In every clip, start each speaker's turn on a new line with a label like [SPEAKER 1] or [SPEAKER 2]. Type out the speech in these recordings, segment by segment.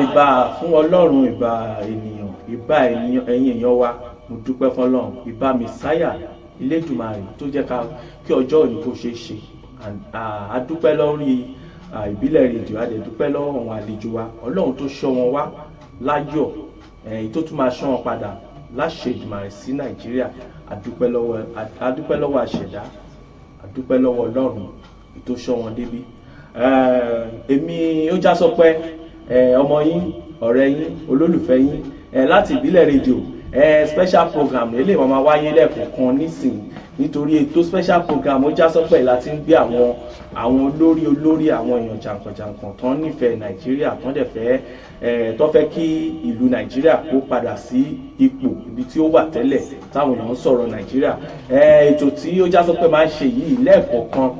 [SPEAKER 1] Ìbà fún Ọlọ́run, ìbà ènìyàn, ìbà ẹ̀yin èèyàn wa, mo dúpẹ́ fún Ọlọ́run, ìbà Mèsáyà Elédùmarè tó jẹ́ kí ọjọ́ òní kó ṣeé ṣe. A dúpẹ́ lórí ìbílẹ̀ rédíò, a dẹ̀ dúpẹ́ lọ́wọ́ àwọn àlejò wa, Ọlọ́run tó ṣọ́ wọn wá láyọ̀, tó tún máa ṣọ́ wọn padà láṣẹ Èdùmàrè sí Nàìjíríà. A dúpẹ́ lọ́wọ́ àṣẹ̀dá, a dúpẹ́ lọ́wọ́ Ọlọ́run tó ṣọ́ wọn débí. Èmi ó já sọpẹ́ ọmọ yín, ọ̀rẹ́ yín, olólùfẹ́ yín láti ìbílẹ̀ rédíò. Special program lè máa wáyé lẹ́ẹ̀kọ̀ọ̀kan nísìnyí, nítorí ètò special program ó já sọpẹ́ láti ń gbé àwọn olórí àwọn èèyàn jàǹkànjàǹkàn tó ń nífẹ̀ẹ́ Nàìjíríà, tó fẹ́ kí ìlú Nàìjíríà kó padà sí ipò ibi tí ó wà tẹ́lẹ̀ táwọn èèyàn ń sọ̀rọ̀ Nàìjíríà. Ètò tí ó já sọpẹ́ máa ń ṣe yìí lẹ́ẹ̀kọ̀ọ̀kan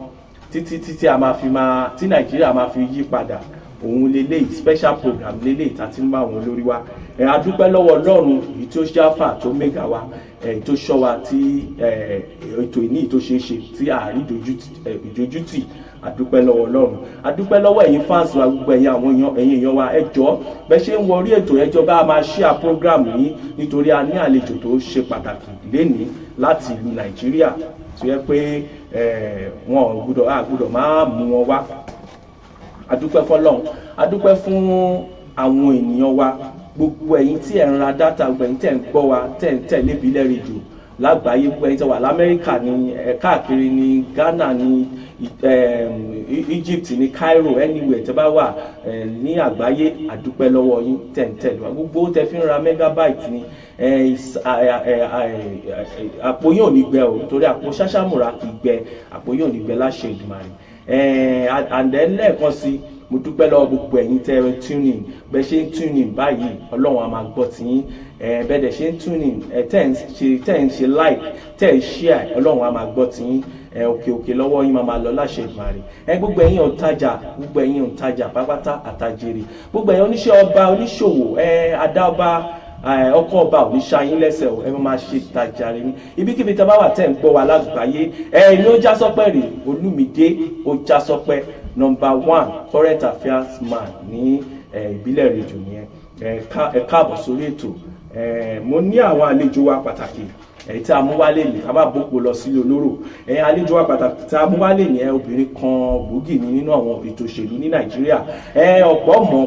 [SPEAKER 1] títí tí Nàìjíríà máa fi yí padà. Òun lélẹ́yìí special program lélẹ́yìí tá ti ń bá àwọn olórí wa. A dúpẹ́ lọ́wọ́ Ọlọ́run èyí tó ṣáfà tó mẹ́gà wa, èyí tó ṣọ́ wa, tí ètò ìní tó ṣeé ṣe tí àárí ìdójútì. A dúpẹ́ lọ́wọ́ Ọlọ́run, a dúpẹ́ lọ́wọ́ ẹ̀yin fans wa, gbogbo ẹ̀yin àwọn èèyàn wa. Ẹ jọ̀ọ́ bẹ́ ṣe ń wọrí ètò ẹjọ́ bá máa share program yìí, nítorí a ní àlejò tó ṣe pàtàkì lénìí láti ìlú Nàìjíríà tó yẹ pé wọn gbọ́dọ̀ máa mú wọn wá. A dúpẹ́ fọ́lọ́run, a dúpẹ́ fún àwọn ènìyàn wa, gbogbo ẹ̀yin tí ẹ̀ ń ra data, gbogbo ẹ̀yin tẹ̀ ń gbọ́ wa, tẹ̀ ń tẹ̀lé ìbílẹ̀ rédíò lágbàáyé, gbogbo ẹ̀yin tẹ̀ wà l'Amẹ́ríkà ní káàkiri ní Ghana ní Egypt ní Cairo, anywhere tẹ́ bá wà ní àgbáyé. A dúpẹ́ lọ́wọ́ yín tẹ̀ ń tẹ̀lé wa, gbogbo tẹ́ fi ń ra megabyte ní àpò yín ò ní gbẹ o, torí àpò ṣáṣámùrà kì í gbẹ, àpò yín ò ní gbẹ láṣẹ Èdùmàrè. And then lẹ́ẹ̀kan sí, mo dúpẹ́ lọ́wọ́ gbogbo ẹ̀yin tẹ́ ẹ tune in, bẹ́ẹ̀ ṣe ń tune in báyìí Ọlọ́run á máa gbọ́ ti yín. Bẹ́ẹ̀ dẹ̀ ṣe ń tune in, tẹ́ ń ṣe like, tẹ́ ẹ share, Ọlọ́run á máa gbọ́ ti yín. Òkè lọ́wọ́ yín máa lọ láṣẹ Èdùmàrè. Gbogbo ẹ̀yin òǹtajà pápátá àtàjèrè, gbogbo ẹ̀yin oníṣẹ́ ọba, oníṣòwò, adá ọba, ọkọ ọba ò ní ṣayín lẹ́sẹ̀ o, ẹ máa ṣe tajà rẹ ní ibikíbi tí a bá wà tẹ́ ń gbọ́ wa lágbàáyé. Ẹ̀yin ó já sọpẹ́ rè, Olúmídé ó já sọpẹ́, number 1 current affairs man ní ìbílẹ̀ rédíò nìyẹn. Ẹ káàbọ̀ sórí ètò. Mo ní àwọn àlejò wa pàtàkì tí a mú wálé ní ká bá bòpò lọ sílé olóró. Àlejò wa pàtàkì tí a mú wálé ní obìnrin kan gbòógì nínú àwọn ètò òṣèlú ní Nàìjíríà. Ọ̀pọ̀ mọ̀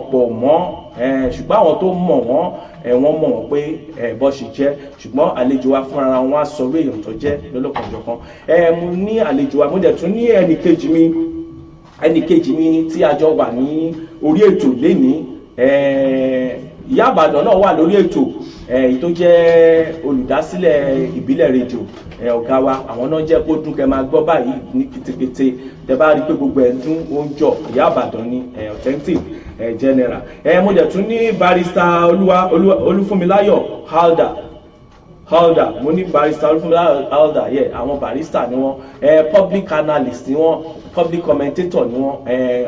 [SPEAKER 1] ṣùgbọ́n àwọn tó mọ̀ wọ́n mọ̀ wọ́n pé bó ṣe jẹ́, ṣùgbọ́n àlejò wa fúnra wọn á sọ orí èèyàn tó jẹ́ lọ́lọ́kanjọ̀kan. Mo ní àlejò wa, mo dẹ̀ tún ní ẹnì kejì mi, ẹnì kejì mi tí a jọ wà ní orí ètò lénìí ìyá Ìbàdàn náà wà lórí ètò èyí tó jẹ́ olùdásílẹ̀ ìbílẹ̀ rédíò ọ̀gá wa àwọn náà jẹ́ kó dún kẹ́ máa gbọ́ báyìí ní kìtìkìtì tẹ́ bá rí pé gbogbo ẹ̀ ń dún oúnjọ ìyá Ìbàdàn ní authentic general mo dẹ̀ tún ní barrister Olúfúnmiláyọ̀ Halder mo ní barrister Olúfúnmiláyọ̀ Halder àwọn barrister ni wọ́n public analyst ni wọ́n public commentator ni wọ́n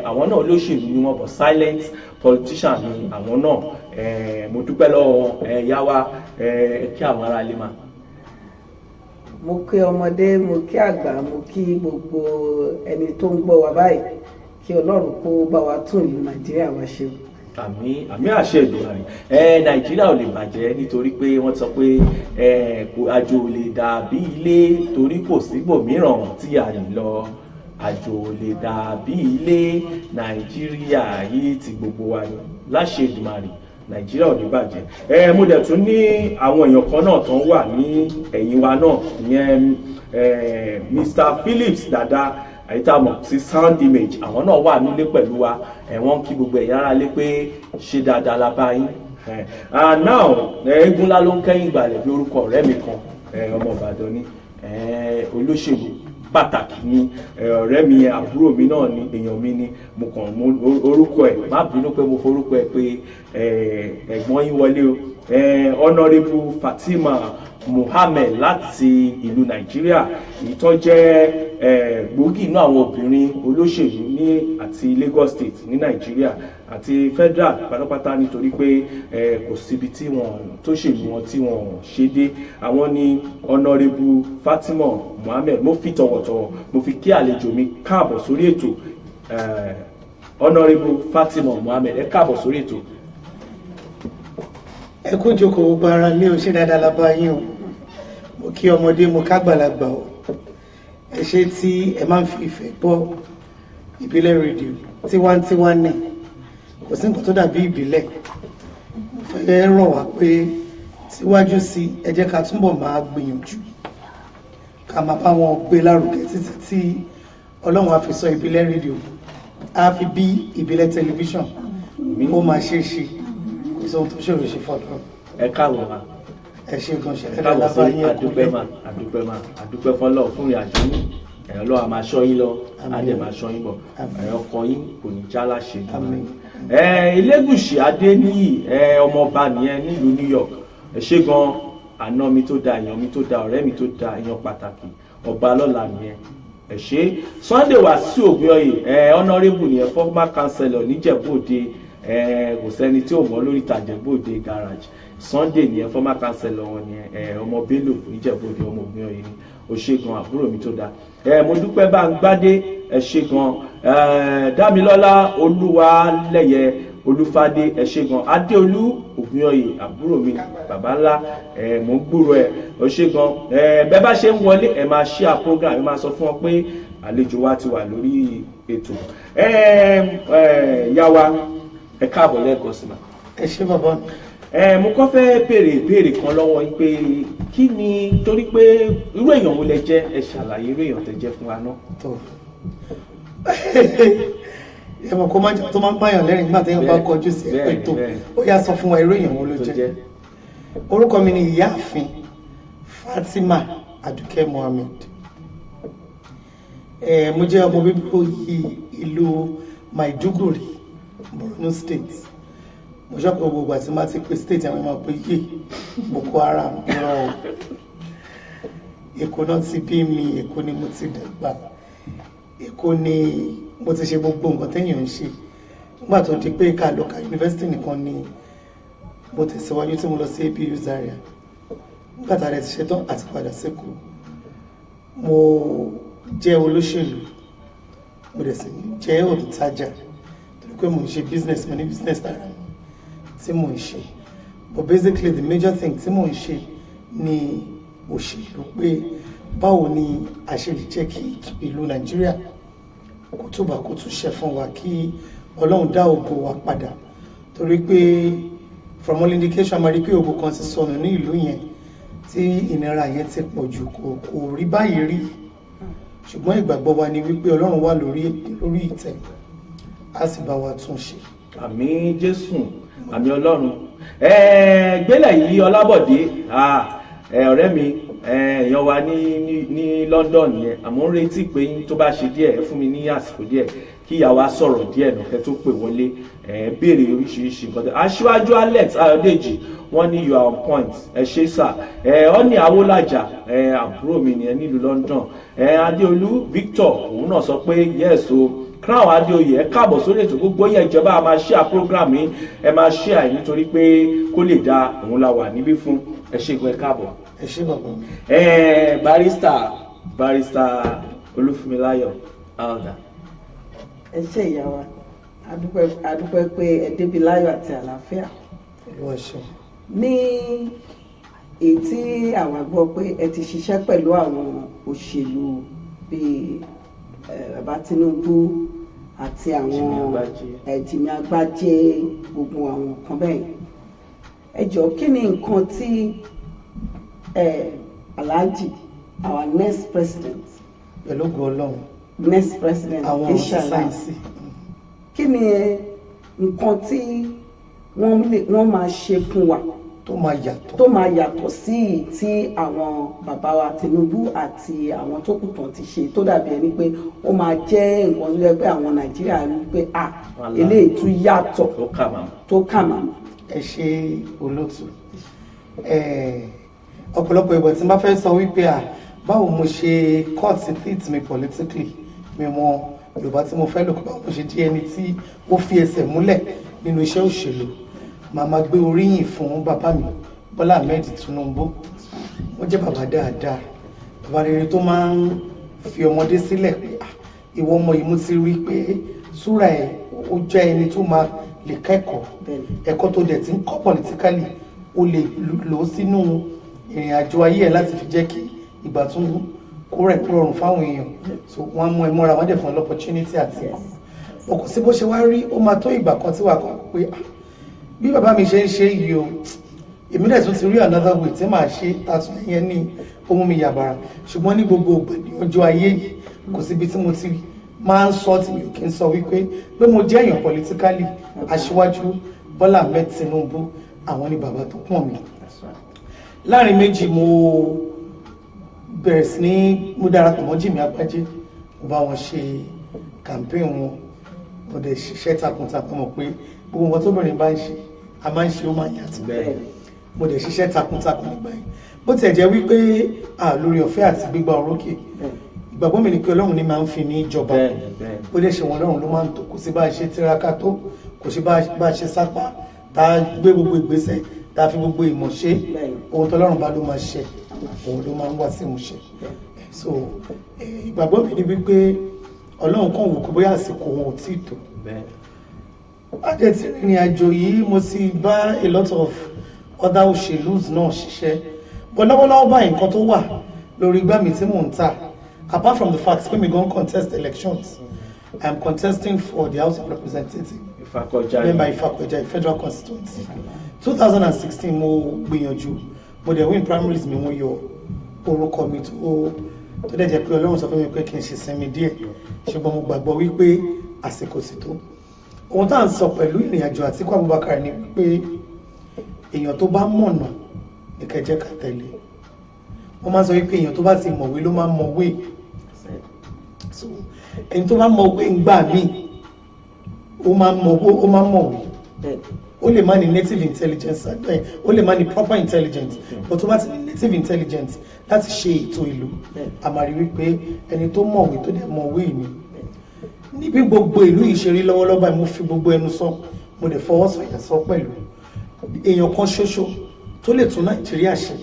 [SPEAKER 1] àwọn náà olóṣèlú ni wọ́n but silent politician ni àwọn náà mo dúpẹ́ lọ́wọ́ yá wa kí àwọn ará ilé máa.
[SPEAKER 2] mo kí ọmọdé mo kí àgbà mo kí gbogbo ẹni tó ń gbọ́ wa báyìí kí Ọlọ́run kó bá wa tún ìlú Nàìjíríà wa ṣe.
[SPEAKER 1] àmì àṣẹ Èdùmàrè Nàìjíríà ò lè bàjẹ́ nítorí pé wọ́n sọ pé àjò ò lè dàbí ilé torí kò síbòmíràn tí a lè lọ àjò ò lè dàbí ilé Nàìjíríà yìí ti gbogbo wa ni láṣẹ Èdùmàrè Nàìjíríà ò ní bàjẹ́ mo dẹ̀ tún ní àwọn èèyàn kan náà tán wà ní ẹ̀yìn wa náà ìyẹn Mr. Phillips dada àyítàmọ̀ sí sound image àwọn náà wà nílé pẹ̀lú wa wọ́n kí gbogbo ẹ̀yà ara lé pé ṣe dáadáa la bá yín now eégún ńlá ló ń kẹ́yìn ìgbàlẹ̀ bí orúkọ ọ̀rẹ́ mi kan ọmọ Ìbàdàn ní olóṣèlú pàtàkì ni ọ̀rẹ́ mi àbúrò mi náà ni èèyàn mi ni mo kàn mú orúkọ ẹ̀ má bínú pé mo forúkọ ẹ̀ pé ẹ̀gbọ́n yín wọlé o Honourable Fatima Muhammed láti ìlú Nàìjíríà ìtọ́ jẹ́ gbòógì inú àwọn obìnrin olóṣèlú ní àti Lagos State ní Nàìjíríà àti federal pátápátá nítorí pé kò síbi tí wọ́n tó ṣèlú wọn tí wọ́n ṣe dé àwọn ni Honourable Fatima Muhammed mo fi tọ̀wọ̀tọ̀wọ̀ mo fi kí àlejò mi káàbọ̀ sórí ètò Honourable Fatima Muhammed ẹ káàbọ̀ sórí ètò.
[SPEAKER 3] ẹ kú jókòó gbogbo ara lé o ṣe dáadáa la bá yín o mo kí ọmọdé mo kágbàlagbà o ẹ ṣe tí ẹ máa ń fi ìfẹ́ gbọ́ ìbílẹ̀ rédíò tiwantiwa ní kò sí nǹkan tó dàbí ìbílẹ̀ mo fẹ́ rọ̀ wá pé síwájú sí ẹ jẹ́ ká túbọ̀ máa gbìyànjú ká máa bá wọn gbé lárugẹ títí tí Ọlọ́run á fi sọ ìbílẹ̀ rédíò á fi bí ìbílẹ̀ tẹlifíṣàn ó máa ṣe é ṣe kò sí ohun tó ṣòro ṣe fọ́dọ̀.
[SPEAKER 1] ẹ káàbọ̀ ma
[SPEAKER 3] ẹ ṣe gan ṣe
[SPEAKER 1] ẹ káàbọ̀ sí àdúpẹ́ fọlọ́ fún ìrìnàjò yín ẹ̀rọ lọ́wọ́ máa ṣọ́ yín lọ adé máa ṣọ́ yín bọ̀ ọkọ yín kò ní já láṣẹ. Elégùṣì Adéníyì ọmọọba nìyẹn nílùú New York ẹ ṣé gan àná mi tó da èèyàn mi tó da ọ̀rẹ́ mi tó da èèyàn pàtàkì ọba lọ́la nìyẹn ẹ ṣé. Sunday Wasiu Ogunyoye honourable nìyẹn former councillor níjẹ̀bú-òde kò sẹ́ni tí ò mọ̀ lórí ìtàjẹ̀bú-òde garage Sunday nìyẹn former councillor wọn nìyẹn ọmọ Bello níjẹ̀bú-òde ọmọ Ogunyoye ni ó ṣé gan àbúrò mi tó da mo dúpẹ́ Báńgbádé ẹ ṣé gan Dámilọ́lá Olúwalẹ́yẹ Olúfádé ẹ ṣé gan Adéolú Ògúnyọ̀yè àbúrò mi bàbá ńlá mò ń gbúrò ẹ ó ṣé gan bẹ́ẹ̀ bá ṣe ń wọlé ẹ máa share program ẹ máa sọ fún ọ pé àlejò wa ti wà lórí ètò yá wa ẹ káàbọ̀ lẹ́ẹ̀kan sí ma.
[SPEAKER 3] ẹ ṣé bàbá
[SPEAKER 1] mo kọ́ fẹ́ béèrè ìbéèrè kan lọ́wọ́ yín pé kí ni torí pé irú èèyàn wo lẹ jẹ́ ẹ ṣàlàyé irú èèyàn tẹ jẹ́ fún wa náà.
[SPEAKER 3] ẹ mọ̀ kó tó máa ń pààyàn lẹ́rìn nígbà téèyàn bá kọjú sí ètò ó yá sọ fún wa irú èèyàn wo ló jẹ́. orúkọ mi ni ìyáàfin Fatima Adúkẹ́ Mohammed mo jẹ́ ọmọ bíbí ìlú Maiduguri Borno State mo ṣọ́ pé gbogbo àti máa ti pé state àwọn ọmọ pé yé Boko Haram rọ Èkó náà ti bí mi Èkó ni mo ti dàgbà Èkó ni mo ti ṣe gbogbo nǹkan téèyàn ń ṣe nígbà tó di pé ká lọ́ka yunifásitì nìkan ni mo tẹ̀síwájú tí mo lọ sí ABU Zaria nígbà tá a rẹ̀ ti ṣetán àti padà sẹ́kọ̀ọ́ mo jẹ́ olóṣèlú mo dẹ̀ sì jẹ́ olùtajà torí pé mo ń ṣe business mo ní business tara mi tí mò ń ṣe but basically the major thing tí mò ń ṣe ni òṣèlú pé báwo ni a ṣe lè jẹ́ kí ìlú Nàìjíríà kó tó bá kó tún ṣe fún wa kí Ọlọ́run dá ògo wa padà torí pé from all indication máa rí pé ògo kan ti sọnù ní ìlú yẹn tí ìnira yẹn ti pọ̀ jù kò rí báyìí rí ṣùgbọ́n ìgbàgbọ́ wa ni wípé Ọlọ́run wà lórí ìtẹ́ á sì bá wa tún ṣe.
[SPEAKER 1] Àmín Jésù, àmín Ọlọ́run. Gbélé yìí Ọlábọ̀dé, ọ̀rẹ́ mi, èèyàn wa ní London yẹn, àmọ́ ń retí pé yín tó bá ṣe díẹ̀ fún mi ní àsìkò díẹ̀ kí ìyàwó á sọ̀rọ̀ díẹ̀ náà kẹ́ tó pè wọlé, béèrè oríṣiríṣi nǹkan. Aṣíwájú Alex Ayọ̀dèjì wọ́n ní you are on point, ẹ ṣé sà. Ó ní Awólàjà, àbúrò mi nìyẹn nílùú London. Adéolú Victor òun náà sọ pé yes o. Crown Adéoyè, ẹ káàbọ̀ sórí ètò. Gbogbo yẹn ìjọba a máa share program yìí, ẹ máa share nítorí pé kó lè dá òun la wà níbí fún. Ẹ ṣé gan, ẹ káàbọ̀.
[SPEAKER 3] Ẹ ṣé bàbá.
[SPEAKER 1] barrister Olúfúnmiláyọ̀ Alda.
[SPEAKER 2] ẹ ṣé ìyá wa, adúpẹ́ pé ẹ débi láyọ̀ àti àlàáfíà. Ní èyí tí àwa gbọ́ pé ẹ ti ṣiṣẹ́ pẹ̀lú àwọn òṣèlú bíi bàbá Tinubu àti àwọn Jimmy Agbaje, gbogbo àwọn kan bẹ́ẹ̀. Ẹ jọ̀ọ́, kí ni nǹkan tí Alhaji, our next president,
[SPEAKER 3] pẹ̀lú Ọlọ́run,
[SPEAKER 2] next president inshallah, kí ni nǹkan tí wọ́n máa ṣe fún wa tó máa yàtọ̀ sí tí àwọn bàbá wa Tinubu àti àwọn tó kù tán ti ṣe, tó dàbí ẹni pé ó máa jẹ́ nǹkan tó yẹ pé àwọn Nàìjíríà rí pé eléyìí tún yàtọ̀ tó kà màmá.
[SPEAKER 3] Ẹ ṣé olóòtú. Ọ̀pọ̀lọpọ̀ ìgbà tí n bá fẹ́ sọ wípé báwo mo ṣe cut teeth mi politically, mi mọ Yorùbá tí mo fẹ́ lò, báwo mo ṣe di ẹni tí ó fi ẹsẹ̀ múlẹ̀ nínú iṣẹ́ òṣèlú, màá máa gbé oríyìn fún bàbá mi Bọ́lá Ahmed Tinubu. Wọ́n jẹ́ bàbá dáadáa, bàbá rere tó máa ń fi ọmọdé sílẹ̀ pé ìwọ ọmọ yìí mo ti rí pé súra ẹ̀ ó jẹ́ ẹni tó máa lè kẹ́kọ̀ọ́ ẹ̀kọ́ tó dẹ̀ ti ń kọ́ politically, ó lè lò ó sínú ìrìn àjò ayé ẹ̀ láti fi jẹ́ kí ìgbà tún kó rẹ̀ rọrùn fáwọn èèyàn. So wọ́n mú ẹ mọ́ra, wọ́n dẹ̀ fún opportunity àti wọn kò sí bó ṣe wá rí. Ó máa tó ìgbà kan tí wà kan pé bí bàbá mi ṣe ń ṣe yìí o, èmi dẹ̀ tún ti rí another way tí màá ṣe tàtún ẹ̀yẹn ní ohun mi yàbàrà. Ṣùgbọ́n ní gbogbo ìgbà ní ọjọ́ ayé yìí kò síbi tí mo ti máa ń sọ tí mi ò kí ń sọ wípé pé mo jẹ́ èèyàn politically. Aṣíwájú Bọ́lá Ahmed Tinubu àwọn ni bàbá tó pọ̀n mi. Láàrin méjì mo bẹ̀rẹ̀ sí ní mo darapọ̀ mọ́ Jimmy Agbaje, mo bá wọn ṣe campaign wọn, mo dẹ̀ ṣiṣẹ́ takuntakun, mọ̀ pé gbogbo wọn tóbìnrin bá ń ṣe a máa ń ṣe ó máa yàtọ̀. Mo dẹ̀ ṣiṣẹ́ takuntakun nígbà yẹn, bó tiẹ̀ jẹ́ wípé lórí ọ̀fẹ́ àti gbígbà orókè. Ìgbàgbọ́ mi ni pé Ọlọ́run ni máa ń fi ní ìjọba, ó dẹ̀ ṣe wọn Ọlọ́run ló máa ń tó, kò sí bá a ṣe tiraka tó, kò sí bá a ṣe sápá tá a gbé gbogbo ìgbésẹ̀ tá a fi gbogbo ìmọ̀ ṣe, ohun tó Ọlọ́run bá ló máa ṣe, òun ló máa ń wá sí ìmúṣẹ. So ìgbàgbọ́ mi ni wípé Ọlọ́run kàn wò kó bóyá àsìkò wọn ò tí ì tó. Bájẹ́ ti rìnrìn àjò yìí mo ti bá a lot of other òṣèlú náà ṣiṣẹ́, but lọ́wọ́lọ́wọ́ báyìí nǹkan tó wà lórí igbá mi tí mò ń tà, apart from the fact pé mi gan contest elections, I am contesting for the House of Representatives, member Ifakọja Federal Constituency. 2016 mo gbìyànjú, mo dẹ̀ win primaries mi, wọ́n yọ orúkọ mi tó dẹ̀ jẹ́ pé Ọlọ́run sọ fún mi pé kí n ṣe sinmi díẹ̀, ṣùgbọ́n mo gbàgbọ́ wípé àsìkò sì tó. Ohun tá à ń sọ pẹ̀lú ìrìn àjò Àtíkù Abubakar ni wípé èèyàn tó bá mọ̀nà ní kẹjẹ́ ká tẹ̀lé. Wọ́n máa ń sọ wípé èèyàn tó bá ti mọ̀wé ló máa ń mọ̀wé. So ẹni tó bá mọ̀wé ń gbà mí ó máa ń mọ̀wé. Ó lè má ní native intelligence, ó lè má ní proper intelligence, but tó bá ti ní native intelligence láti ṣe ètò ìlú, a máa rí wípé ẹni tó mọ̀wé tó dẹ̀ mọ̀wé ni. Níbi gbogbo ìlú ìṣeré lọ́wọ́lọ́wọ́ mo fi gbogbo ẹnu sọ, mo dẹ̀ fọwọ́ sọ̀yà sọ pẹ̀lú èèyàn kan ṣoṣo tó lè tún Nàìjíríà ṣe,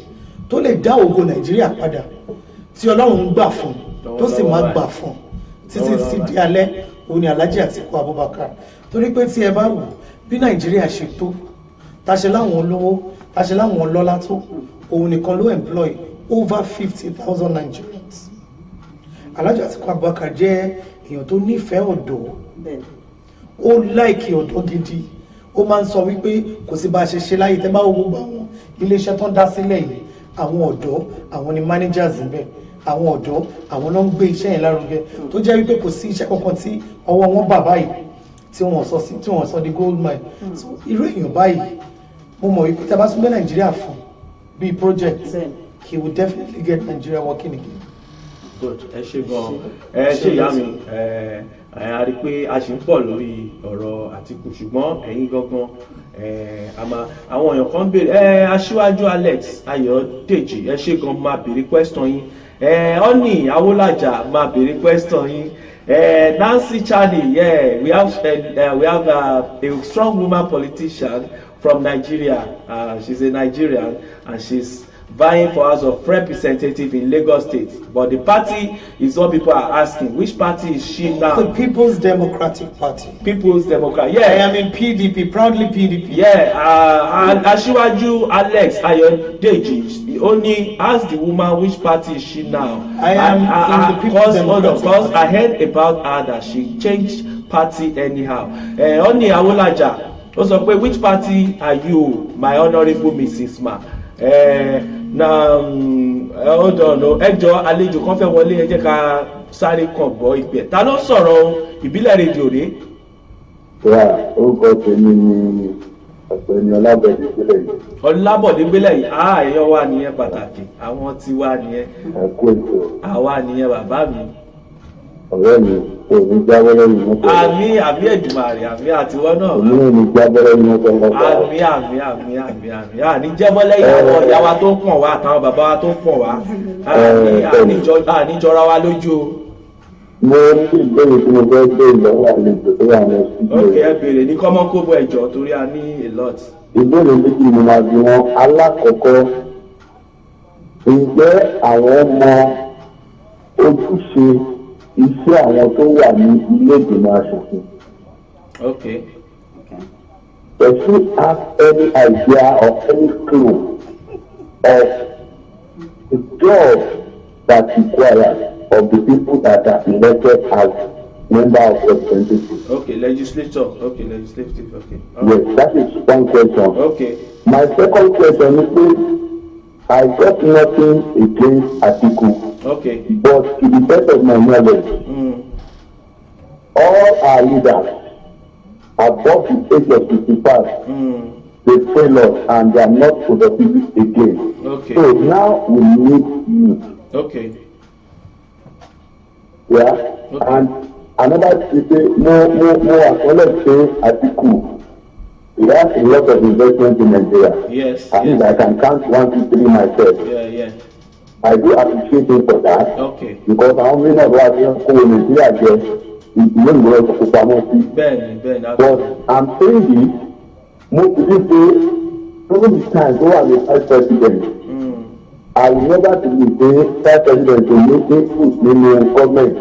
[SPEAKER 3] tó lè dá ògo Nàìjíríà padà, tí Ọlọ́run ń gbà fún tó sì máa gbà fún títí sí di alẹ́, òun ni Alhaji Àtíkù Abubakar. Torí pé tí ẹ bá wò bí Nàìjíríà ṣe tó, ta ṣe láwọn olówó, ta ṣe láwọn ọlọ́lá tó, òun nìkan ló employ over 50,000 Nigerians. Alhaji Àtíkù Abubakar jẹ́ èèyàn tó nífẹ̀ẹ́ ọ̀dọ́, ó láìkì ọ̀dọ́ gidi. Ó máa ń sọ wípé kò sí bá a ṣe ṣe láyé, tẹ́ bá wo gbogbo àwọn iléeṣẹ́ tó ń dá sílẹ̀ yìí, àwọn ọ̀dọ́ àwọn ni managers níbẹ̀ àwọn ọ̀dọ́ àwọn náà ń gbé iṣẹ́ yẹn lárugẹ tó jẹ́ wípé kò sí iṣẹ́ kankan tí ọwọ́ wọn bà báyìí tí wọ́n sọ di gold mine so irú èèyàn báyìí mo mọ̀ wípé tí a bá tún gbé Nàìjíríà fún bíi project he will definitely get Nigeria working again.
[SPEAKER 1] Good. Ẹ ṣé gan ẹ ṣé ìyá mi a rí pé a ṣì ń pọ̀ lórí ọ̀rọ̀ Àtíkù ṣùgbọ́n ẹ̀yin gangan àwọn èèyàn kan béèrè Aṣíwájú Alex Ayọ̀dèjì ẹ ṣé gan máa béèrè question yín Honey Awolaja máa béèrè question yín Nancy Chani we have a strong woman politician from Nigeria she's a Nigerian and she's vying for House of Representative in Lagos State, but the party is what people are asking. Which party is she now?
[SPEAKER 3] The People's Democratic Party.
[SPEAKER 1] People's Democratic. Yeah,
[SPEAKER 3] I am in PDP, proudly PDP.
[SPEAKER 1] Yeah, and Aṣíwájú Alex Ayọ̀dèjì he only asked the woman which party is she now.
[SPEAKER 3] I am in the People's Democratic Party.
[SPEAKER 1] Because I heard about her that she changed party anyhow. Honey Awolaja ó sọ pé which party are you, my honourable Mrs. Ma? Hold on ẹjọ́ àlejò kan fẹ́ wọlé ẹ jẹ́ ká sáré kan gbọ́ ìpè ta ló sọ̀rọ̀ ìbílẹ̀ rédíò rèé.
[SPEAKER 4] Orúkọ tèmi ni Ọ̀gbẹ́ni Ọlábọ̀dé gbélé yìí.
[SPEAKER 1] Ọlábọ̀dé gbélé yìí èèyàn wà nìyẹn pàtàkì àwọn tí wà nìyẹn.
[SPEAKER 4] Ẹ kú ètò.
[SPEAKER 1] Àwa nìyẹn bàbá mi.
[SPEAKER 4] Ọ̀rẹ́ mi kò ní jábọ́ lẹ́yìn mọ́tò.
[SPEAKER 1] Àmì Èdùmàrè àmì àtiwọ́ náà.
[SPEAKER 4] Èmi náà ní jábọ́ lẹ́yìn mọ́tò ọ̀gá.
[SPEAKER 1] Àmì àní jábọ́ lẹ́yìn àwọn ìyá wa tó pọ̀n wá àtàwọn bàbá wa tó pọ̀n wá. Àníjọra wa lójú o.
[SPEAKER 4] Mo ní ìbéèrè tí mo fẹ́ gbé ìlọ́wọ́ àlejò tó wà ní ọ̀sùn.
[SPEAKER 1] Ok ẹ béèrè ní kọ́mọ́ kóbó ẹ̀jọ̀ torí a ní a lot.
[SPEAKER 4] Ìbéèrè méjì ni màá bí wọn. Alákọ̀ọ́kọ́, ǹjẹ́ àwọn mọ ojúṣe iṣẹ́ àwọn tó wà ní ilé ìgbìmọ̀ aṣòfin?
[SPEAKER 1] Okay.
[SPEAKER 4] Does she have any idea or any clue of the job that requires of the people that are elected as member of representatives?
[SPEAKER 1] Okay, legislature. Okay.
[SPEAKER 4] Yes, that is one question.
[SPEAKER 1] Okay.
[SPEAKER 4] My second question is, I got nothing against Atiku.
[SPEAKER 1] Okay.
[SPEAKER 4] But to the best of my knowledge, all our leaders above the age of 55, they fail us and they are not productive again.
[SPEAKER 1] Okay.
[SPEAKER 4] So now we need youth.
[SPEAKER 1] Okay.
[SPEAKER 4] Yeah.
[SPEAKER 1] Okay.
[SPEAKER 4] And another thing, more acknowledge say Atiku. He has a lot of investment in Nigeria.
[SPEAKER 1] Yes.
[SPEAKER 4] I think I can count 1, 2, 3 myself.
[SPEAKER 1] Yeah.
[SPEAKER 4] I do appreciate him for that.
[SPEAKER 1] Okay.
[SPEAKER 4] Because àwọn mìíràn wà ní kó Nàìjíríà jẹ ìlú ìlú ọkọ̀ pamọ́ sí.
[SPEAKER 1] Bẹ́ẹ̀ni.
[SPEAKER 4] But I'm saying this, most of these days, during the time tó wà ní vice president, I will never believe say vice president go make input nínú government.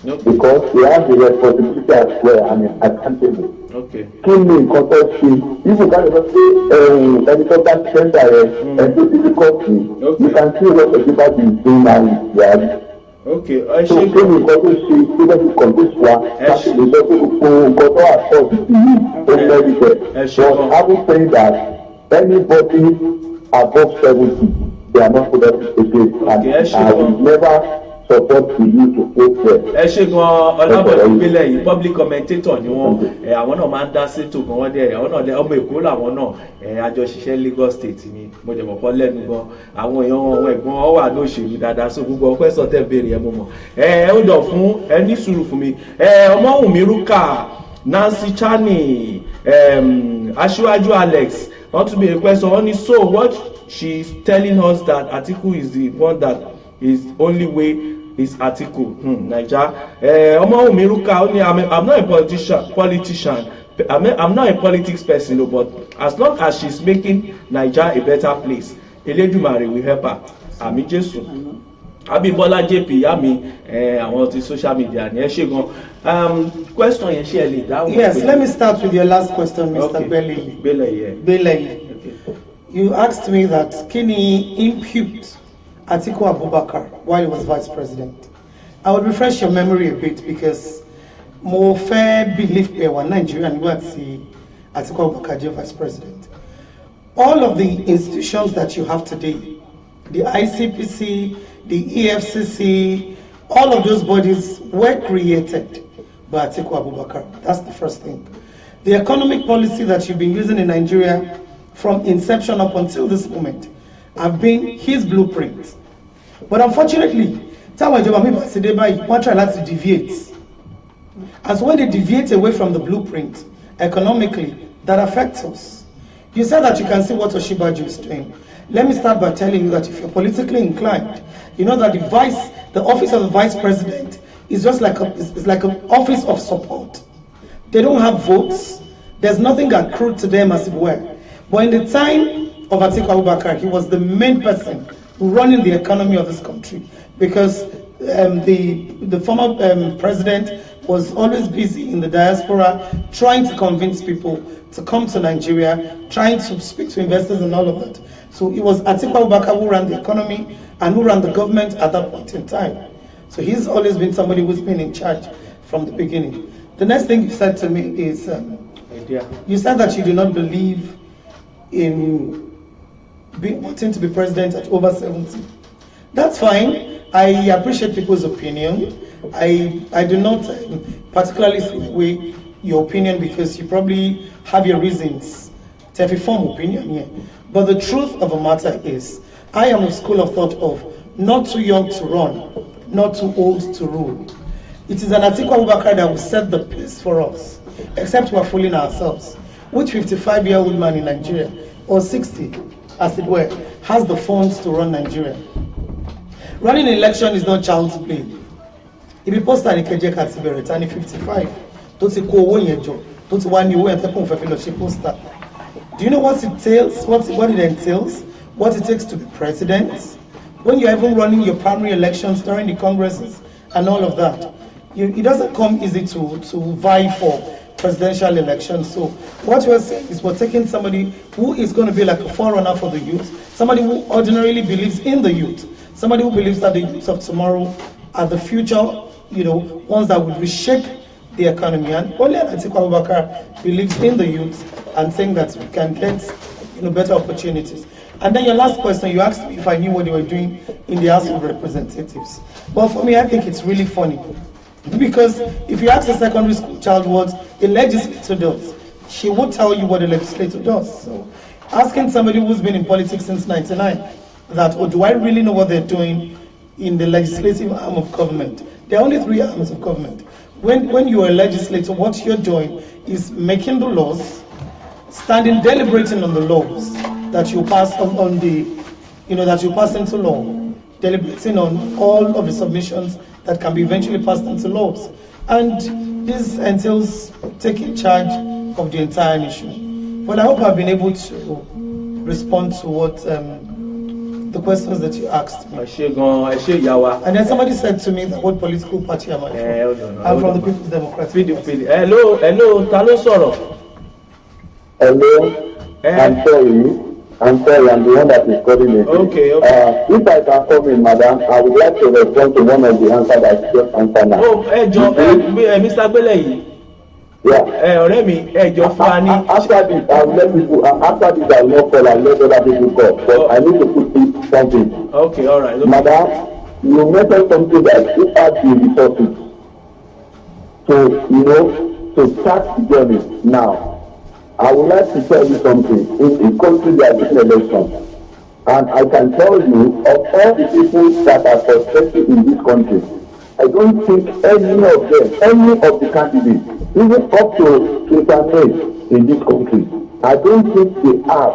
[SPEAKER 1] Okay.
[SPEAKER 4] Because they have the responsibility as well and accountable.
[SPEAKER 1] Okay.
[SPEAKER 4] Kí ni nǹkan tó ṣe? Even ká lè sọ pé ẹni tó bá ṣẹ́ńtà rẹ̀ ẹ̀sùn difficult ni. You can see what the people be doing now in reality.
[SPEAKER 1] Okay.
[SPEAKER 4] So kí ni nǹkan tó ṣe tó bá ti convince wa láti lè sọ pé gbogbo nǹkan tó wà pọ̀ sí i ó lẹ́rìí bẹ̀. But I will say that anybody above 70 they are not productive again and I will never support the youth to vote there.
[SPEAKER 1] Ẹ ṣe gan Ọlábọ̀dé gbélé yìí public commentator ni wọ́n àwọn náà máa ń dá sétò gan wọ́n dẹ̀ àwọn náà ọmọ Èkó làwọn náà àjọṣiṣẹ́ Lagos State ni mo jẹ̀ mọ̀ kọ́ lẹ́nu gan àwọn èèyàn wọn ẹ̀gbọ́n wọn wà ní òṣèlú dáadáa so gbogbo ọpẹ́ sọtẹ́ béèrè ẹ̀ mo mọ̀ ó dọ̀ fún ẹ ní sùúrù fún mi Ọmọwùnmí Rúkà Nancy Chani Aṣíwájú Alex wọ́n tún béèrè pẹ́ sọ wọ́n ní so what she is telling us that Atiku is the one that is only way is Atiku Naija. Ọmọwùnmí Rúkà ó ní I'm not a politician. I'm not a politics person, no, but as long as she's making Naija a better place, Elédùmarè will help her. Àmì Jésù. Abímbọ́lá JP ìyá mi àwọn ti social media ni ẹ ṣe gan. Question yẹn ṣe ẹ lè dáhùn.
[SPEAKER 3] Yes, let me start with your last question, Mr.
[SPEAKER 1] Beleyi.
[SPEAKER 3] Beleyi. You asked me that can he impute Atiku Abubakar while he was vice president. I would refresh your memory a bit because mo fẹ́ believe pé wà Nigeria nígbà tí Atiku Abubakar jẹ́ vice president. All of the institutions that you have today the ICPC, the EFCC, all of those bodies were created by Atiku Abubakar. That's the first thing. The economic policy that you've been using in Nigeria from inception up until this moment have been his blueprint. But unfortunately, táwọn ìjọba mi bá ti dé báyìí, wọ́n try láti deviate. As when they deviate away from the blueprint economically, that affects us. You said that you can see what Osinbajo is doing. Let me start by telling you that if you're politically inclined, you know that the office of the vice president is just like it's like an office of support. They don't have votes. There's nothing accrued to them, as it were. But in the time of Atiku Abubakar, he was the main person running the economy of this country, because the former president was always busy in the diaspora trying to convince people to come to Nigeria, trying to speak to investors and all of that. So it was Atiku Abubakar who ran the economy and who ran the government at that point in time. So he's always been somebody who's been in charge from the beginning. The next thing you said to me is, you said that you do not believe in wanting to be president at over 70. That's fine. I appreciate people's opinion. I do not particularly weigh your opinion, because you probably have your reasons to have a form opinion here. But the truth of the matter is, I am of school of thought of not too young to run, not too old to rule. It is an Atiku Abubakar that will set the pace for us, except we are fooling ourselves. Which 55-year-old man in Nigeria, or 60, as it were, has the funds to run Nigeria? Running an election is not child's play. If you post an Ikeje Katibere, and 55, don't say ko owo yen jo, don't say one new and tepon fe lo se poster. Do you know what it entails? What it entails? What it takes to be president? When you're even running your primary elections during the congresses and all of that, it doesn't come easy to vie for presidential elections. So what we're saying is we're taking somebody who is going to be like a forerunner for the youth, somebody who ordinarily believes in the youth, somebody who believes that the youth of tomorrow are the future, ones that would reshape the economy. And only Atiku Abubakar believes in the youth and saying that we can get better opportunities. And then your last question, you asked me if I knew what they were doing in the House of Representatives. Well, for me, I think it's really funny. Because if you ask a secondary school child what a legislator does, she would tell you what a legislator does. So asking somebody who's been in politics since 1999 that, do I really know what they're doing in the legislative arm of government? There are only 3 arms of government. When you're a legislator, what you're doing is making the laws, deliberating on the laws that you pass on that you pass into law, deliberating on all of the submissions that can be eventually passed into laws. And this entails taking charge of the entire nation. But I hope I've been able to respond to what the questions that you asked me. And then somebody said to me that what political party am I from? I'm from the People's Democratic Party.
[SPEAKER 1] Hello, Talo Soro.
[SPEAKER 4] Hello, I'm sorry, I'm the one that is coordinating.
[SPEAKER 1] Okay.
[SPEAKER 4] If I can come in, madam, I would like to respond to one of the answers that you just answered now.
[SPEAKER 1] Mr. Gbeleyi.
[SPEAKER 4] Yeah.
[SPEAKER 1] Ọ̀rẹ́ mi, fún wa ní.
[SPEAKER 4] After this, I will let people. After this, I will not call. I will let other people call. But I need to put something.
[SPEAKER 1] Okay, all right. Okay.
[SPEAKER 4] Madam, you mentioned something that if I the resources to start the journey now. I would like to tell you something. In a country that is election, and I can tell you of all the people that are successful in this country, I don't think any of the candidates, even up to internet in this country, I don't think they have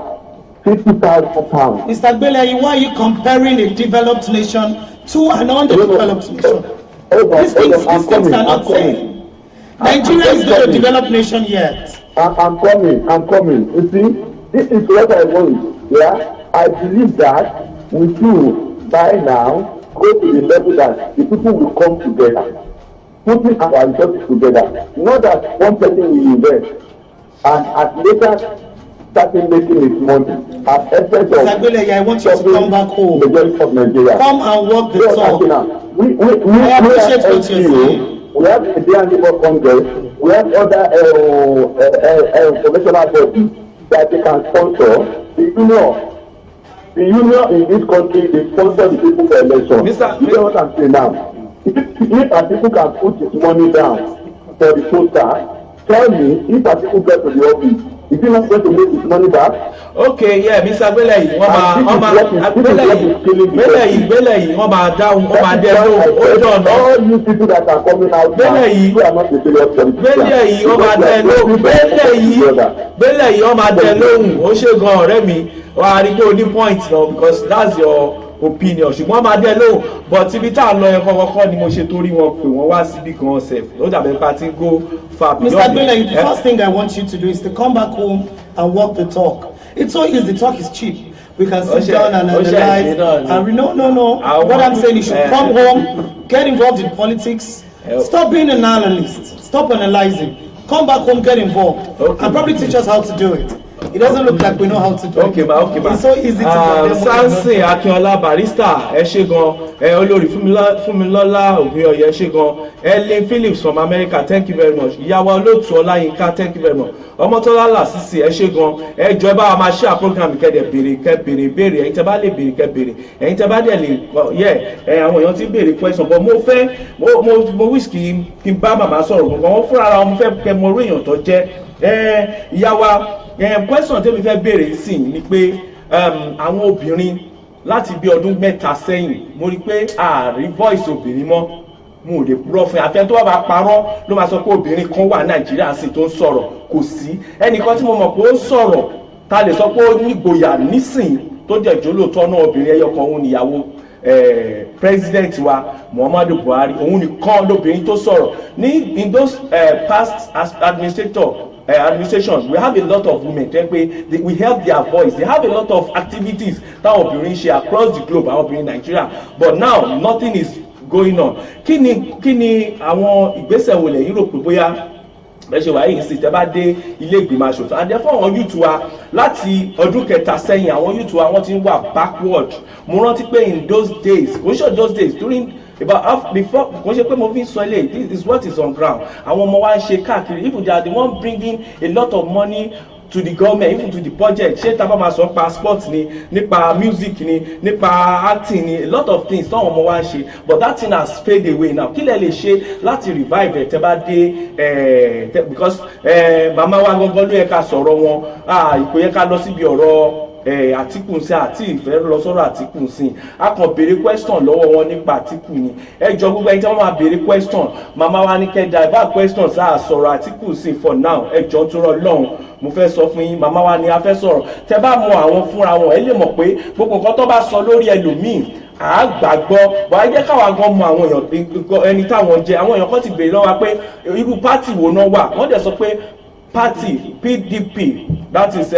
[SPEAKER 4] 50,000 pounds.
[SPEAKER 3] Mr. Gbeleyi, why are you comparing a developed nation to an underdeveloped nation? These things cannot say. Nigeria is not a developed nation yet.
[SPEAKER 4] I'm coming. You see, this is what I want. Yeah, I believe that we should by now go to the level that the people will come together, putting our resources together. Not that one person will invest and at later starting making his money at expense of.
[SPEAKER 3] Gbeleyi, I want you to come back home.
[SPEAKER 4] Of Nigeria.
[SPEAKER 3] Come and work the talk.
[SPEAKER 4] We
[SPEAKER 3] appreciate what you're saying.
[SPEAKER 4] We have the Indian Labour Congress. We have other professional bodies that they can sponsor the union. the union in this country dey sponsor the people for election. You know what I'm saying now? If Atiku can put his money down for the poster, tell me if Atiku get to the office, is he not going to make his money back?
[SPEAKER 1] Okay, yeah, Mr. Gbeleyi, Gbeleyi, wọ́n máa dáhùn, wọ́n máa dẹ́ lóhùn.
[SPEAKER 4] All you people that are coming out now, you are not the serious politicians.
[SPEAKER 1] Gbeleyi, wọ́n máa dẹ́ lóhùn. Gbeleyi, wọ́n máa dẹ́ lóhùn. Ó ṣe gan ọ̀rẹ́ mi, wà á rí pé o ní point náà because that's your opinion. Ṣùgbọ́n máa dẹ́ lóhùn, but ibi tá à ń lọ yẹn kọ́kọ́ ni mo ṣe torí wọn pé wọ́n wá síbi kan sef. Ó dàbí pa ti go far beyond.
[SPEAKER 3] Mr. Gbeleyi, the first thing I want you to do is to come back home and walk the talk. It's so easy. Talk is cheap. We can sit down and analyze. And no. What I'm saying is, you should come home, get involved in politics. Stop being an analyst. Stop analyzing. Come back home, get involved, and probably teach us how to do it. It doesn't look like we know how to do it.
[SPEAKER 1] Okay, ma.
[SPEAKER 3] It's so easy to do.
[SPEAKER 1] Samson Akinola Barrister, ẹ ṣé gan. Olórí Fúnmilọ́lá Ògúnyọ̀yẹ, ẹ ṣé gan. Ellen Phillips from America, thank you very much. Ìyàwó Olóòtú Ọláyínká, thank you very much. Ọmọtọ́lá Lásìsì, ẹ ṣé gan. Ẹ jọ̀ọ́ bá wa máa share program kẹ́dẹ̀ béèrè, ẹ̀yin tẹ́ bá lè béèrè kẹ́ béèrè. Ẹ̀yin tẹ́ bá dẹ̀ lè àwọn èèyàn ti béèrè question, but mo wish kí n bá màmá sọ̀rọ̀ gangan. Wọ́n fúnra ara wọn fẹ́ kẹ́ mọ orí èèyàn tó jẹ́. Ìyàwó question tẹ́mi fẹ́ béèrè sí ni pé àwọn obìnrin láti bí ọdún mẹ́ta sẹ́yìn mo rí pé ààrí voice obìnrin mọ́ mo lè purọ́ fún àfẹ́ tó bá parọ́ ló máa sọ pé obìnrin kan wà Nàìjíríà sì tó ń sọ̀rọ̀ kò sí ẹnìkan tí mo mọ̀ pé ó sọ̀rọ̀ ta lè sọ pé ó nígboyà nísìn tó jẹ́ jólóòtọ́ náà obìnrin ẹyọ kan òun níyàwó president wa Muhammadu Buhari òun nìkan lóbìnrin tó sọ̀rọ̀ ní in those past administration we have a lot of women we help their voice. They have a lot of activities táwọn obìnrin ṣe across the globe àwọn obìnrin Nigeria, but now nothing is going on. Kí ni àwọn ìgbésẹ̀ wo lẹ́yìn rò pé bóyá bẹ́ẹ̀ wáyé yìí sì tẹ́ bá dé ilé ìgbìmọ̀ aṣòfin and therefore àwọn youth wa láti ọdún kẹta sẹ́yìn àwọn youth wa wọ́n ti ń wà backward. Mo rántí pé in those days kò ṣe those days during about before kò ṣe pé mo fi ń sọ ilé this is what is on ground. Àwọn ọmọ wa ń ṣe káàkiri even they are the one bringing a lot of money to the government, even to the budget. Ṣé tá bá máa sọ nípa sport ni, nípa music ni, nípa acting ni, a lot of things táwọn ọmọ wa ń ṣe, but that thing has faded away now. Kí lẹ lè ṣe láti revive ẹ̀ tẹ́ bá dé because màmá wa gangan ló yẹ ká sọ̀rọ̀ wọn, kò yẹ ká lọ síbi ọ̀rọ̀ Àtíkù ń sìn àti ìfẹ́ lọ sọ́rọ̀ Àtíkù ń sìn. A kàn béèrè question lọ́wọ́ wọn nípa Àtíkù ni. Ẹ jọ gbogbo ẹni tí wọ́n máa béèrè question màmá wa ní kẹ́ divert question sáà sọ̀rọ̀ Àtíkù sí for now. Ẹ jọ tó rọ lọ́hùn mo fẹ́ sọ fún yín màmá wa ni a fẹ́ sọ̀rọ̀. Tẹ́ bá mọ àwọn fúnra wọn ẹ lè mọ̀ pé gbogbo nǹkan tó bá sọ lórí ẹlòmíì àgbàgbọ́ wàá jẹ́ káwa gan mọ àwọn èèyàn ẹni táwọn jẹ. Àwọn èèyàn kan ti béèrè lọ́wọ́ pé irú pátì wo náà wà wọ́n dẹ̀ sọ pé pátì PDP that is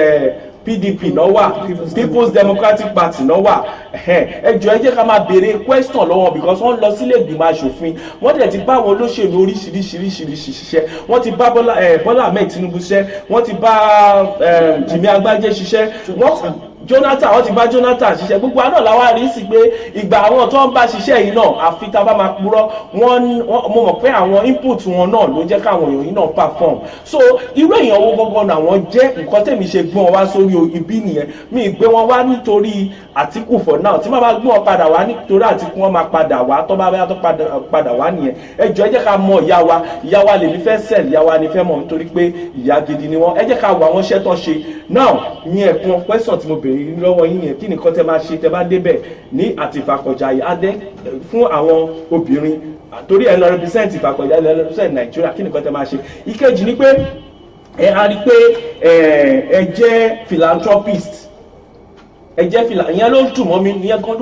[SPEAKER 1] PDP náà wà People's Democratic Party náà wà. Ẹ jọ̀ọ́ ẹ jẹ́ ká máa béèrè question lọ́wọ́ because wọ́n lọ sílé ìgbìmọ̀ aṣòfin wọ́n dẹ̀ ti bá àwọn olóṣèlú oríṣiríṣi ṣiṣẹ́. Wọ́n ti bá Bọ́lá Ahmed Tinubu ṣiṣẹ́, wọ́n ti bá Jimmy Agbájé ṣiṣẹ́, Jonathan wọ́n ti bá Jonathan ṣiṣẹ́. Gbogbo àná làwa rí sí pé ìgbà àwọn tó ń bá ṣiṣẹ́ yìí náà àfi tá a bá máa purọ́ mo mọ̀ pé àwọn input wọn náà ló jẹ́ káwọn èèyàn yìí náà perform. So irú èèyàn owó gangan làwọn jẹ́ nǹkan tèmi ṣe gbọ́n wá sórí ibi nìyẹn. Mi gbé wọn wá nítorí Àtíkù for now tí máa gbé wọn padà wá nítorí Àtíkù wọn máa padà wá tó bá bá tó padà wá nìyẹn. Ẹ jọ̀ọ́ ẹ jẹ́ ká mọ ìyá wa lè ní fẹ́ sell ìyá wa ní fẹ́ mọ̀ nítorí pé ìyá gidi ni wọ́n. Ẹ jẹ́ ká wo àwọn iṣẹ́ tó ṣe now ní ẹ̀kún question tí mo béèrè lọ́wọ́ yín yẹn kí nìkan tẹ́ máa ṣe tẹ́ bá débẹ̀ ní àti Ìfàkọ̀jà yìí adé fún àwọn obìnrin torí ẹ lọ represent Ìfàkọ̀jà ẹ lọ represent Nàìjíríà kí nìkan tẹ́ máa ṣe. Ìkejì ni pé a rí pé ẹ jẹ́ philanthropist ẹ jẹ́ fìlà ìyẹn ló dùn mọ́ mi ìyẹn gan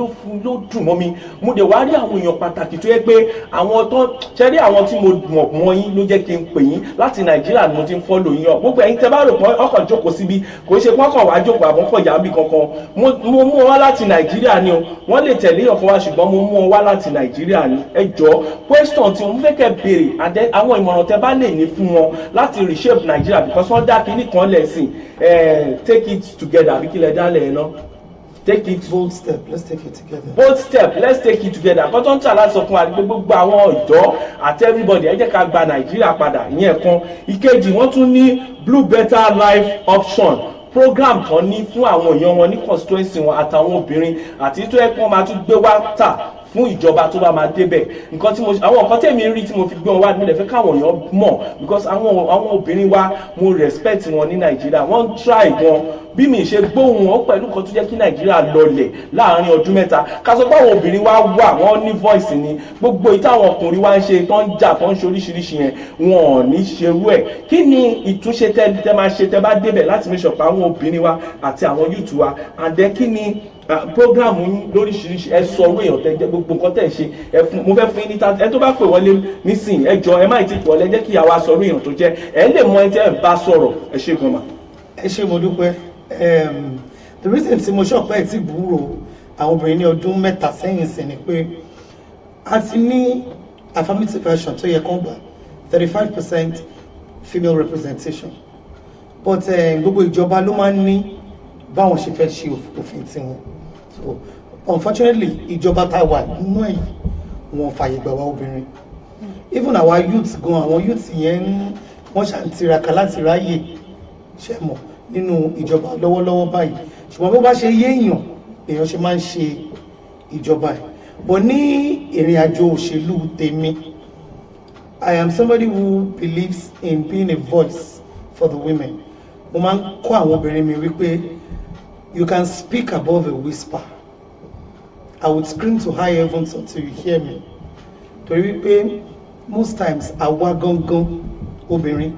[SPEAKER 1] ló dùn mọ́ mi. Mo dẹ̀ wá rí àwọn èèyàn pàtàkì tó yẹ pé àwọn tó ṣe rí àwọn tí mo mọ̀ mọ́ yín ló jẹ́ kí n pè yín láti Nàìjíríà ni mo ti ń fọ́lò yín ọ gbogbo ẹ̀yin tẹ́ bá rò pé ọkọ̀ jókòó síbi kò ṣe pé ọkọ̀ wá jókòó àbọ̀kọ̀ yà mí kankan mo mú wọn wá láti Nàìjíríà ni o wọ́n lè tẹ̀lé ọkọ̀ wa ṣùgbọ́n mo mú wọn wá láti Nàìjíríà ni. Ẹ jọ̀ọ́ question tí mo fẹ́ kẹ́ béèrè àwọn ìmọ̀ràn tẹ́ bá lè ní fún wọn láti reshape Nàìjíríà because wọ́n dá kinní kan lẹ́sìn take it together àbí kílẹ̀ dálẹ̀ ẹ̀ náà. Take it
[SPEAKER 3] bold step. Let's take it together.
[SPEAKER 1] Bold step. Let's take it together. Kọ́tọ́ ń tà láti sọ fún wa gbogbo àwọn ọ̀dọ́ àti everybody ẹ jẹ́ ká gba Nàìjíríà padà ìyẹn kan. Ìkejì wọ́n tún ní Blue Better Life option program kan ní fún àwọn èèyàn wọn ní constituency wọn àtàwọn obìnrin àti tó yẹ kí wọ́n máa tún gbé wá tà fún ìjọba tó bá máa débẹ̀ nǹkan tí àwọn nǹkan tẹ̀mí rí tí mo fi gbé wọn wá nílẹ̀ fẹ́ káwọn èèyàn mọ̀ because àwọn obìnrin wa mo respect wọn ní Nàìjíríà wọ́n try wọn bí mi ṣe gbóhùn wọn pẹ̀lú nǹkan tó jẹ́ kí Nàìjíríà lọlẹ̀ láàrin ọdún mẹ́ta ká sọ pé àwọn obìnrin wa wà wọ́n ní voice ni gbogbo ìtàwọn ọkùnrin wa ń ṣe tó ń jà tó ń ṣe oríṣiríṣi yẹn wọn ò ní ṣerú ẹ̀ kí ni ìtúnṣe tẹ́ máa ṣe tẹ́ bá débẹ̀ láti make sure pé àwọn obìnrin wa àti àwọn youth wa àdẹ́ kí ni programu yín lóríṣiríṣi ẹ sọ owó èèyàn tẹ́ jẹ́ gbogbo nǹkan tẹ́ ṣe mo fẹ́ fún yín níta ẹ tó bá pè wọlé nísìnyí ẹ jọ ẹ má ti pọ̀ lẹ́jẹ́ kí àwa sọ owó èèyàn tó jẹ́ ẹ lè mọ ẹ tẹ́ ẹ bá sọ̀rọ̀ ẹ ṣe gan ma.
[SPEAKER 3] ẹ ṣe mo dúpẹ́ the reason tí mo ṣọ̀pẹ́ ẹ̀ tí gbúrò àwọn obìnrin ní ọdún mẹ́ta sẹ́yìn sí ni pé a ti ní affirmative action tó yẹ kán gbà 35% female representation but gbogbo ìjọba ló máa ń ní báwọn ṣe fẹ́ ṣe òfin tiwọn so unfortunately ìjọba tá a wà nínú èyí wọn fàyè gbà wá obìnrin even our youth gan àwọn youth yẹn wọ́n ṣàǹtiraka láti ráyè ṣe mọ̀ nínú ìjọba lọ́wọ́lọ́wọ́ báyìí ṣùgbọ́n bó bá ṣe yéèyàn èèyàn ṣe máa ń ṣe ìjọba ẹ̀ but ní ìrìn àjò òṣèlú tèmi I am somebody who believes in being a voice for the women mo máa ń kọ́ àwọn obìnrin mi wípé you can speak above a whisper I would scream to high heavens until you hear me torí wípé most times àwa gangan obìnrin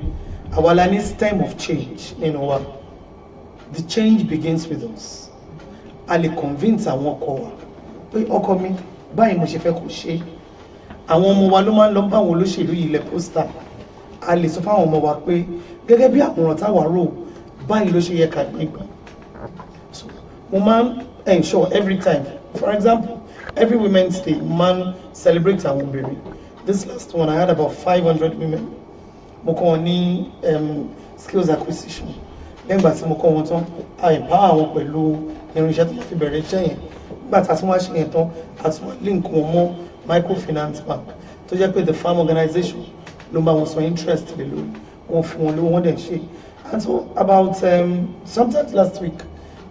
[SPEAKER 3] àwa la ní stem of change nínú wa the change begins with us a lè convince àwọn ọkọ wa pé ọkọ mi báyìí mo ṣe fẹ́ kó ṣe àwọn ọmọ wa ló máa ń lọ bá àwọn olóṣèlú yìí lẹ pósítà a lè sọ fáwọn ọmọ wa pé gẹ́gẹ́ bí àwòrán táwa rò báyìí ló ṣe yẹ ká gbégbá so mo máa ń ensure every time for example every Women's Day man celebrate àwọn obìnrin this last one I had about 500 women mo kọ́ wọn ní skills acquisition lẹ́yìn ìgbà tí mo kọ́ wọn tán a empower wọn pẹ̀lú irinṣẹ́ tó fi bẹ̀rẹ̀ iṣẹ́ yẹn nígbà tí a tún wá ṣe yẹn tán a tún wá link wọn mọ́ microfinance bank tó jẹ́ pé the farm organization ló ń bá wọn sọ interest lé lórí wọn fún wọn lówó wọn dẹ̀ ṣe and so about sometimes last week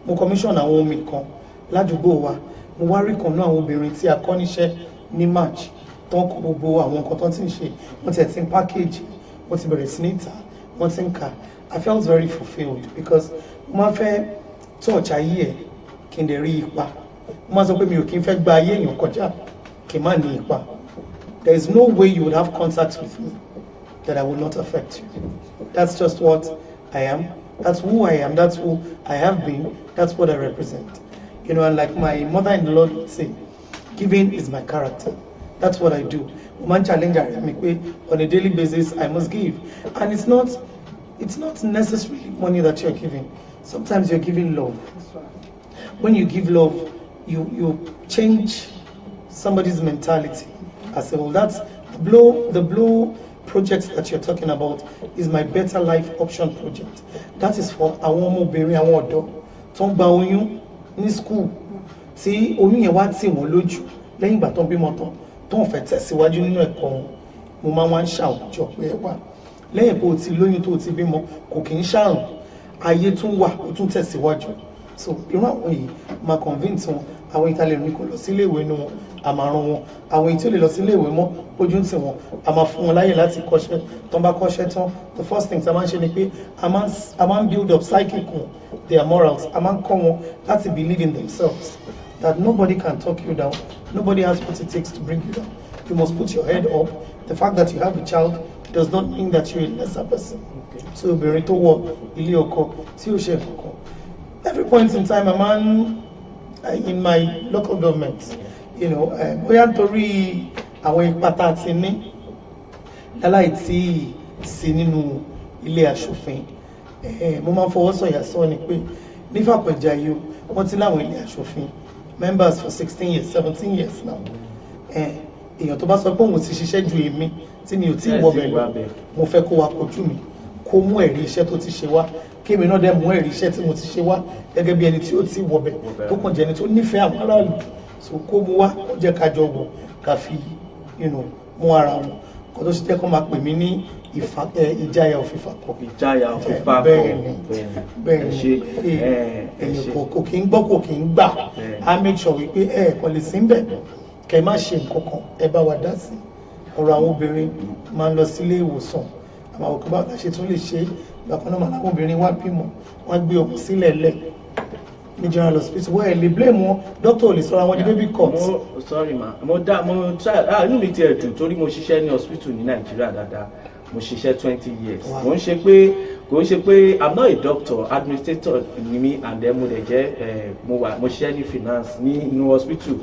[SPEAKER 3] mo commission àwọn omi kan ládùúgbò wa mo wá rí kan náà àwọn obìnrin tí a kọ́ níṣẹ́ ní March tó ń kọ́ gbogbo àwọn nǹkan tó ti ń ṣe wọ́n ti ẹ̀ ti ń package wọ́n ti bẹ̀rẹ̀ sí ní ìta wọ́n ti ń kà I felt very fulfilled because mo máa fẹ́ touch ayé ẹ̀ kí n dẹ̀ rí ipa mo máa sọ pé mi ò kí n fẹ́ gba ayé èèyàn kọjá kí n má ní ipa there is no way you would have contact with me that I will not affect you that's just what I am that's who I am that's who I have been that's what I represent you know and like my mother-in-law would say giving is my character that's what I do woman challenge me on a daily basis I must give and it's not necessarily money that you're giving sometimes you're giving love when you give love you change somebody's mentality as a whole that's the blow project that you're talking about is my better life option project that is for àwọn ọmọbìnrin àwọn ọ̀dọ́ tó ń gba oyún ní school tí oyún yẹn wá tì wọ́n lójú lẹ́yìn ìgbà tó ń bímọ tán tó ń fẹ́ tẹ̀síwájú nínú ẹ̀kọ́ wọn mo máa wá ń ṣàwùjọ pé ẹ wà lẹ́yìn pé o ti lóyún tó o ti bímọ kò kì í ṣàrùn ayé tún wà ó tún tẹ̀síwájú so irú àwọn yìí máa convince wọn àwọn ìtàlẹ̀ ní kò lọ sílé ìwé nu wọn a máa rán wọn àwọn èyí tí ó lè lọ sílé ìwé mọ́ ojú ń tì wọn a máa fún wọn láyè láti kọ́ṣẹ́ tó ń bá kọ́ṣẹ́ tán the first thing tá a máa ń ṣe ni pé a máa ń build up psychic wọn their morals a máa ń kọ́ wọn láti believe in themselves that nobody can talk you down nobody has what it takes to bring you down you must put your head up the fact that you have a child does not mean that you're a lesser person so obìnrin tó wọ ilé ọkọ tí ó ṣe kankan every point in time a man in my local government you know bóyá nítorí àwọn ipa tá a ti ní láláì tí sí nínú ilé aṣòfin mo máa ń fọwọ́ sọ̀yà sọ ni pé nífàpẹ̀já yìí wọ́n ti láwọn ilé aṣòfin members for 16 years 17 years now èèyàn tó bá sọ pé òun ti ṣiṣẹ́ ju èmi tí mi ò tí ì wọbẹ̀ lọ mo fẹ́ kó wa kojú mi kó mú ẹ̀rí iṣẹ́ tó ti ṣe wá kémi náà dẹ̀ mú ẹ̀rí iṣẹ́ tí mo ti ṣe wá gẹ́gẹ́ bí ẹni tí ó ti wọbẹ̀ tó kàn jẹ́ ẹni tó nífẹ̀ẹ́ àwọn aráàlú so kó mú wá kó jẹ́ ká jọ wọ̀ ká fi mú ara wọn kò tó ṣe jẹ́ kó máa pè mí ní ìjáyà òfìfà kọ.
[SPEAKER 1] ìjáyà òfìfà kọ
[SPEAKER 3] bẹ́ẹ̀ ni ẹ̀yìn kò kí ń gbọ́ kò kí ń gbà á make sure wípé kò lè sí ń bẹ̀ kẹ́ má ṣe nǹkan kan ẹ bá wa dá sí ọ̀rọ̀ àwọn obìnrin máa ń lọ sílé ìwòsàn àmọ́ àwọn òkúba ṣe tún lè ṣe bákan náà àwọn obìnrin wá bímọ wọ́n gbé ọmọ sílẹ̀ lẹ̀ ní general hospital wọ́n ẹ̀ lè blame wọn doctor ò lè sọ àwọn baby cut.
[SPEAKER 1] sorry ma inú mi ti ẹ̀ dùn torí mo ṣiṣẹ́ ní hospital ní Nàìjíríà dáadáa mo ṣiṣẹ́ 20 years mo ń ṣe pé kò ń ṣe pé I'm not a doctor administrator ni mi and then mo dẹ̀ jẹ́ mo ṣiṣẹ́ ní finance ní inú hospital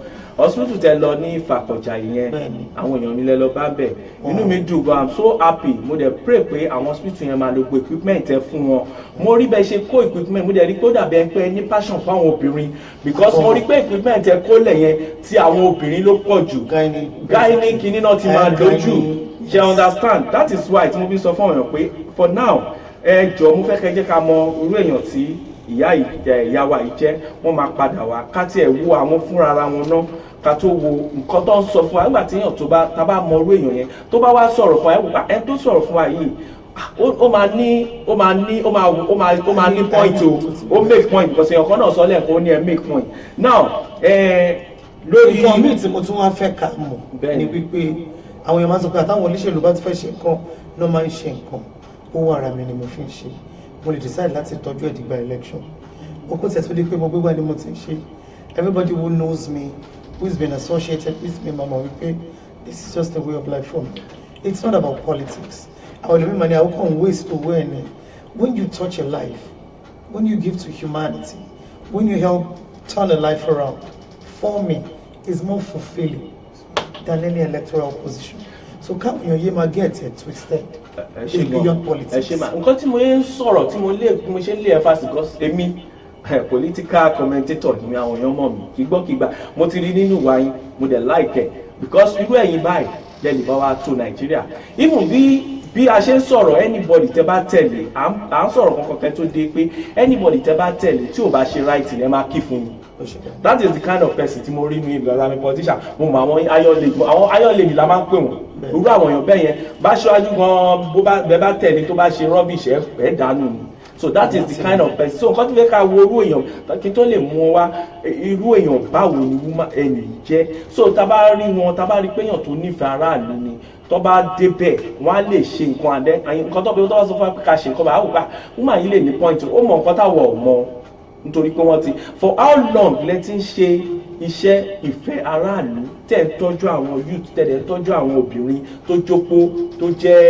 [SPEAKER 1] tẹ lọ ní Ìfàkọ̀jà yẹn àwọn èèyàn mi lẹ lọ bá bẹ̀ inú mi dùn gan I'm so happy mo dẹ̀ pray pé àwọn hospital yẹn máa lo gbogbo equipment ẹ fún wọn mo rí bẹ́ẹ̀ ṣe kó equipment mo dẹ̀ rí kó dàbí ẹ pé ní passion fún àwọn obìnrin because mo rí pé equipment ẹ kó lẹ̀ yẹn tí àwọn obìnrin ló pọ̀ jù gynae kìíní náà ti máa lójú you understand that is why tí mo fi sọ fún ọ̀yàn pé for now ẹ jọ mo fẹ́ kẹ́ jẹ́ ká mọ irú èèyàn tí ìyá wa yìí jẹ́ wọ́n máa padà wá ká tiẹ̀ wo àwọn fúnra ara wọn náà ká tó wo nǹkan tó ń sọ fún wa nígbà tí èèyàn tá bá mọ irú èèyàn yẹn tó bá wá sọ̀rọ̀ fún wa ẹni tó sọ̀rọ̀ fún wa yìí ó máa ní point ó make point because èèyàn kan náà sọ lẹ́ẹ̀kan ó ní ẹ make point now lórí.
[SPEAKER 3] nǹkan míì tí mo tún wá fẹ́ kà mọ̀ ni wípé àwọn èèyàn máa ń sọ pé àtàwọn olóṣèlú bá ti fẹ́ ṣe nǹkan ló máa ń ṣe nǹkan owó ara mi ni mo fi ń ṣe mo lè decide láti tọ́jú ẹ̀ dìgbà election ó kó tẹ̀ tó di pé mo gbégbá ni mo ti ń ṣe everybody who knows me who has been associated with me mama wípé this is just a way of life for me it's not about politics àwọn olùmí mani àwọn kan waste owó ẹ̀ ni when you touch a life when you give to humanity when you help turn a life around for me is more fulfilling than any electoral position. So káwọn èèyàn yé máa get it twisted. It's beyond politics.
[SPEAKER 1] nǹkan tí mo ń sọ̀rọ̀ tí mo ṣe ń lé ẹ̀fà sí because èmi political commentator ni àwọn èèyàn mọ̀ mí kígbọ́kígbà mo ti rí nínú ìwà yín mo dẹ̀ like because irú ẹ̀yin báyìí jẹ́ lè bá wa tó Nàìjíríà even bí a ṣe ń sọ̀rọ̀ anybody tẹ́ bá tẹ̀lé à ń sọ̀rọ̀ kankan kẹ́ tó dé pé anybody tẹ́ bá tẹ̀lé tí ò bá ṣe right ẹ máa kí fún mi. That is the kind of person tí mo rí ní ìlú ọ̀la mi politician mo mọ àwọn iron lady la máa ń pè wọ́n irú àwọn èèyàn bẹ́ẹ̀ yẹn bá ṣáájú gan bó bá tẹ̀lé tó bá ṣe rubbish ẹ̀ dànù ni so that is the kind of person so nǹkan tó fẹ́ ká wo irú èèyàn kí tó lè mú wá irú èèyàn báwo ni ẹnì jẹ́ so tá bá rí pé èèyàn tó nífẹ̀ẹ́ aráàlú ni tó bá débẹ̀ wọ́n á lè ṣe nǹkan àdé nǹkan tó bá sọ fún wa pé ká ṣe nǹkan bá wù ká woman yìí lè ní point ó mọ nǹkan táwọn ò mọ nítorí pé wọ́n ti for how long lẹ ti ń ṣe iṣẹ́ ìfẹ́ aráàlú tẹ̀ ń tọ́jú àwọn youth tẹ̀ ń tọ́jú àwọn obìnrin tó jókòó tó jẹ́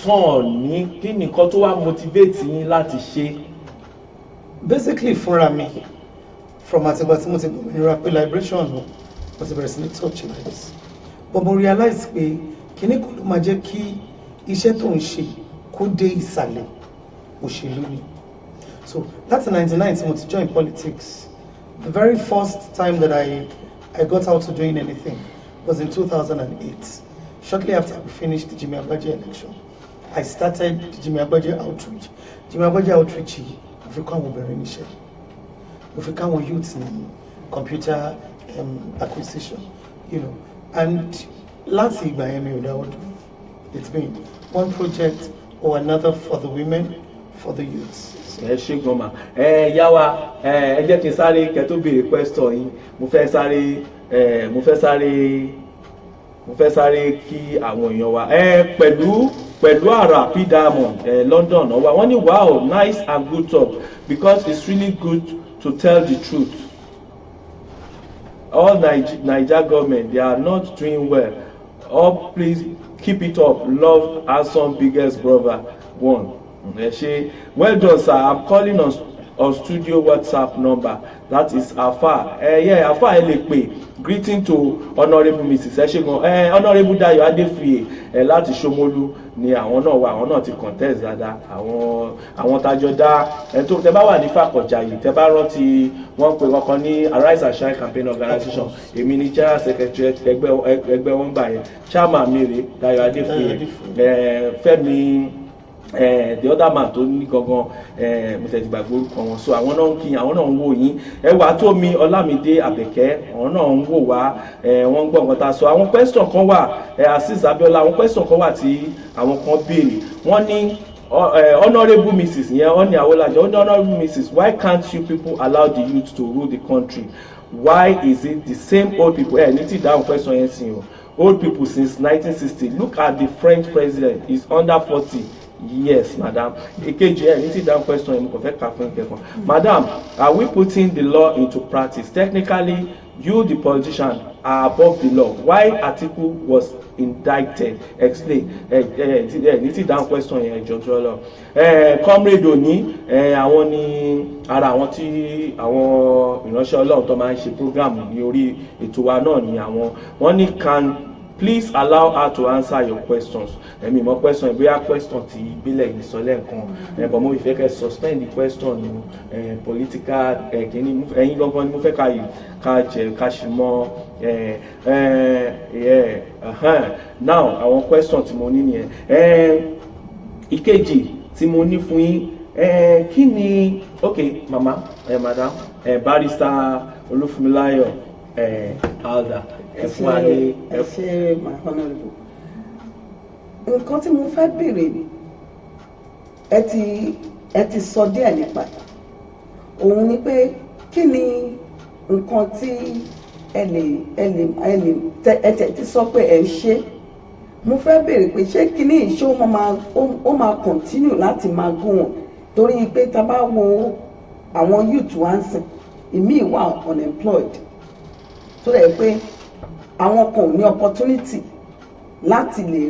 [SPEAKER 1] tán ní kí nìkan tó wá motivate yín láti ṣe.
[SPEAKER 3] basically fúnra mi from àtìgbà tí mo ti gbòmìnira pé liberation mo ti bẹ̀rẹ̀ sí ní touch lives but mo realize pé kíní kan ló máa jẹ́ kí iṣẹ́ tó ń ṣe kó dé ìsàlẹ̀ òṣèlú ni. So that's in 1999 tí mo ti join politics. The very first time that I got out to doing anything was in 2008. Shortly after we finished the Jimmy Agbaje election, I started the Jimmy Agbaje outreach. Jimmy Agbaje outreach yìí mo fi kọ́ àwọn obìnrin níṣẹ́, mo fi kọ́ àwọn youths ní computer acquisition, you know, and láti ìgbà yẹn mi ò dáwọ́ dúró. It's been one project or another for the women, for the youths.
[SPEAKER 1] ẹ ṣe gbọmọ yá wa ẹ jẹ́ kí n sáré kẹ́ tó béèrè question yín mo fẹ́ sáré kí àwọn èèyàn wa pẹ̀lú àrà P Diamond London ọwọ́ wọ́n ní wow nice and good talk because it's really good to tell the truth all Naija government they are not doing well all please keep it up love handsome biggest brother one. Well done sir, I'm calling on studio WhatsApp number that is Afa Afa ẹ lè pè greeting to honourable Mrs. Ẹṣẹ́gun honourable Dayo Adéfìyè láti Ṣómólú ni àwọn náà wà àwọn náà ti contest dáadáa àwọn tájọ dá tó tẹ bá wà ní Fàkọ̀jà yìí tẹ bá rántí wọ́n pè kankan ní Arise and Shine campaign organization èmi ní general secretary ẹgbẹ́ wọn gbà yẹn chairman mi rè Dayo Adéfìyè the other man tó ní gangan mo tẹ̀ ti gbàgbé orúkọ wọn, so àwọn náà ń kí àwọn náà ń wò yín. Ẹwà Tómi Ọlámídé Àbẹ̀kẹ́ àwọn náà ń wò wá, wọ́n ń gbọ́ nǹkan tá a sọ. Àwọn question kan wà, Azeez Abiola, àwọn question kan wà tí àwọn kan béèrè. Wọ́n ní honourable Mrs. yẹn wọ́n ní Awolajo, honourable Mrs. why can't you people allow the youth to rule the country? Why is it the same old people? Ní ti dáhùn question yẹn sí o. Old people since 1960. Look at the French president, he's under 40. Yes, madam. Èkejì ní ti dáhùn question yẹn mo kàn fẹ́ kà fún ìkẹ́kọ̀ọ́. Madam, are we putting the law into practice? Technically, you the politician are above the law. Why Atiku was indicted? Explain. Ní ti dáhùn question yẹn jọjọ lọ. Comrade Oni, àwọn ni ara àwọn tí àwọn ìránṣẹ́ Ọlọ́run tó máa ń ṣe program ní orí ètò wa náà ni àwọn. Wọ́n ní can please allow her to answer your questions. Èmi mọ̀ question bóyá question tí ìbílẹ̀ yìí sọ lẹ́ẹ̀kan, but mo fẹ́ kẹ́ suspend the question political kìíní ẹ̀yin gangan ni mo fẹ́ ká ṣì mọ̀ now àwọn question tí mo ní nìyẹn. Ìkejì tí mo ní fún yín kí ni mama madam barrister Olúfúnmiláyọ̀ Alda
[SPEAKER 2] ẹ ṣe my honourable. Nǹkan tí mo fẹ́ béèrè ẹ ti sọ díẹ̀ nípa òun ni pé kí ni nǹkan tí ẹ ti sọ pé ẹ ń ṣe. Mo fẹ́ béèrè pé ṣé kí ni ìṣó ó máa continue láti máa gún wọn, torí pé tá bá wo àwọn youth wá ń sìn ìmíì wà unemployed tó rẹ̀ pé àwọn kan ò ní opportunity láti lè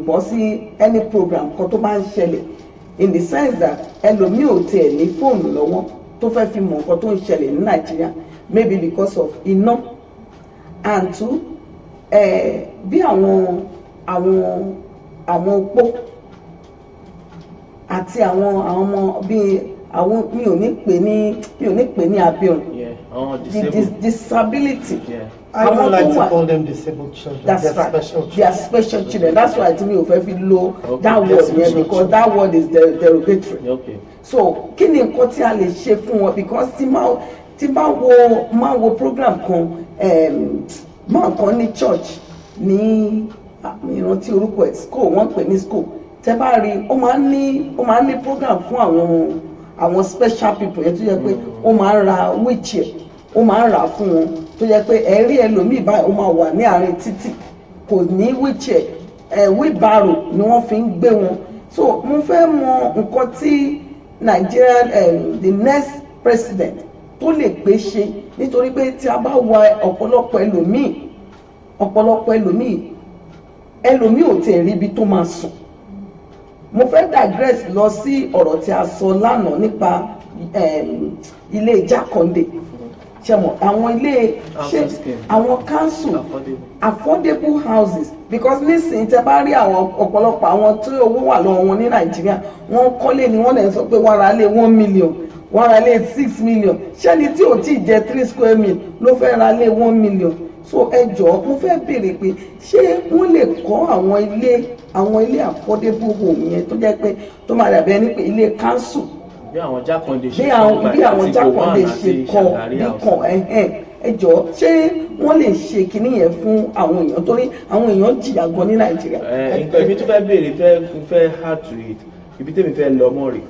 [SPEAKER 2] bọ́ sí any program kan tó bá ń ṣẹlẹ̀, in the sense that ẹlòmíì ò tiẹ̀ ní fóònù lọ́wọ́ tó fẹ́ fi mọ̀ nǹkan tó ń ṣẹlẹ̀ ní Nàìjíríà, maybe because of iná, and two bí àwọn opó àti àwọn ọmọ bíi àwọn mi ò ní pè ní abion, disability.
[SPEAKER 3] Yeah. I don't like to call them disabled children.
[SPEAKER 2] That's right. They are special children. That's why to me ò fẹ́ fi lo that word yẹn, because that word is derogatory.
[SPEAKER 1] Okay.
[SPEAKER 2] So kí ni nǹkan tí a lè ṣe fún wọn, because tí máa wo program kan máa kan ní church ní ìrántí orúkọ ẹ̀ school wọ́n pè ní school, tẹ́ bá rí ó máa ń ní program fún àwọn special people yẹn tó yẹ pé ó máa ń ra wheelchair, ó máa ń rà fún wọn tó yẹ pé ẹ̀rí ẹlòmíì báyìí ó máa wà ní àárín títì kò ní wheelchair, wheelbarrow ni wọ́n fi ń gbé wọn. So mo fẹ́ mọ nǹkan tí Nigerian the next president tó lè gbé ṣe, nítorí pé tí a bá wá ọ̀pọ̀lọpọ̀ ẹlòmíì ò tiẹ̀ rí ibi tó máa sùn. Mo fẹ́ digress lọ sí ọ̀rọ̀ tí a sọ lánàá nípa ilé Jákàndé, ṣẹmọ àwọn ilé àwọn council affordable houses, because nísìnyí tẹ́ bá rí àwọn ọ̀pọ̀lọpọ̀ àwọn tí owó wà lọ́wọ́ wọn ní Nàìjíríà wọ́n kọ́lé ni wọ́n lè sọ pé wọ́n ra lé 1 million, wọ́n ra lé 6 million, ṣẹ́ni tí ò tí ì jẹ 3 square mil ló fẹ́ ra lé 1 million. So ẹ jọ̀ọ́ mo fẹ́ béèrè pé ṣé wọ́n lè kọ́ àwọn ilé affordable home yẹn tó jẹ́ pé tó máa dàbí ẹni pé ilé council
[SPEAKER 1] bí àwọn Jákàndé ṣe kọ́
[SPEAKER 2] bí ẹ jọ̀ọ́ ṣé wọ́n lè ṣe kinní yẹn fún àwọn èèyàn, torí àwọn èèyàn jìyà gan ní Nàìjíríà.
[SPEAKER 1] nǹkan ibi tó fẹ́ béèrè fẹ́ hard to it, ibi tẹ́mi fẹ́ lọ mọ́ rè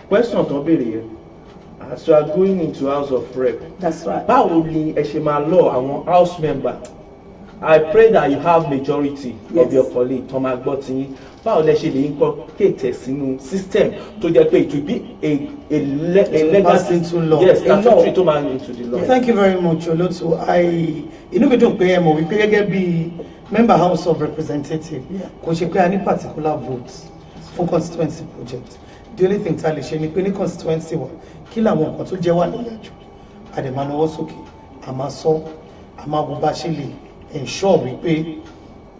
[SPEAKER 1] question tó béèrè yẹn, as you are going into House of Rep.
[SPEAKER 2] That's right.
[SPEAKER 1] Báwo ni ẹ ṣe máa lọ àwọn house member? I pray that you have majority of your colleagues tó máa gbọ́ tiyín. Báwo lẹ ṣe lè inculcate sínú system tó jẹ́ pé it will be a legal
[SPEAKER 3] system,
[SPEAKER 1] yes, statutory tó máa into the law.
[SPEAKER 3] Thank you very much, Olótù. Inú mi dùn pé ẹ mọ̀ wípé gẹ́gẹ́ bí member House of Representatives kò ṣe pé a ní particular votes for constituency project. The only thing tá a lè ṣe ni pé ní constituency wa kí làwọn nǹkan tó jẹ́ wà níyànjú àdèmánowó sókè àmà sọ àmà bó bá ṣe lè ensure wípé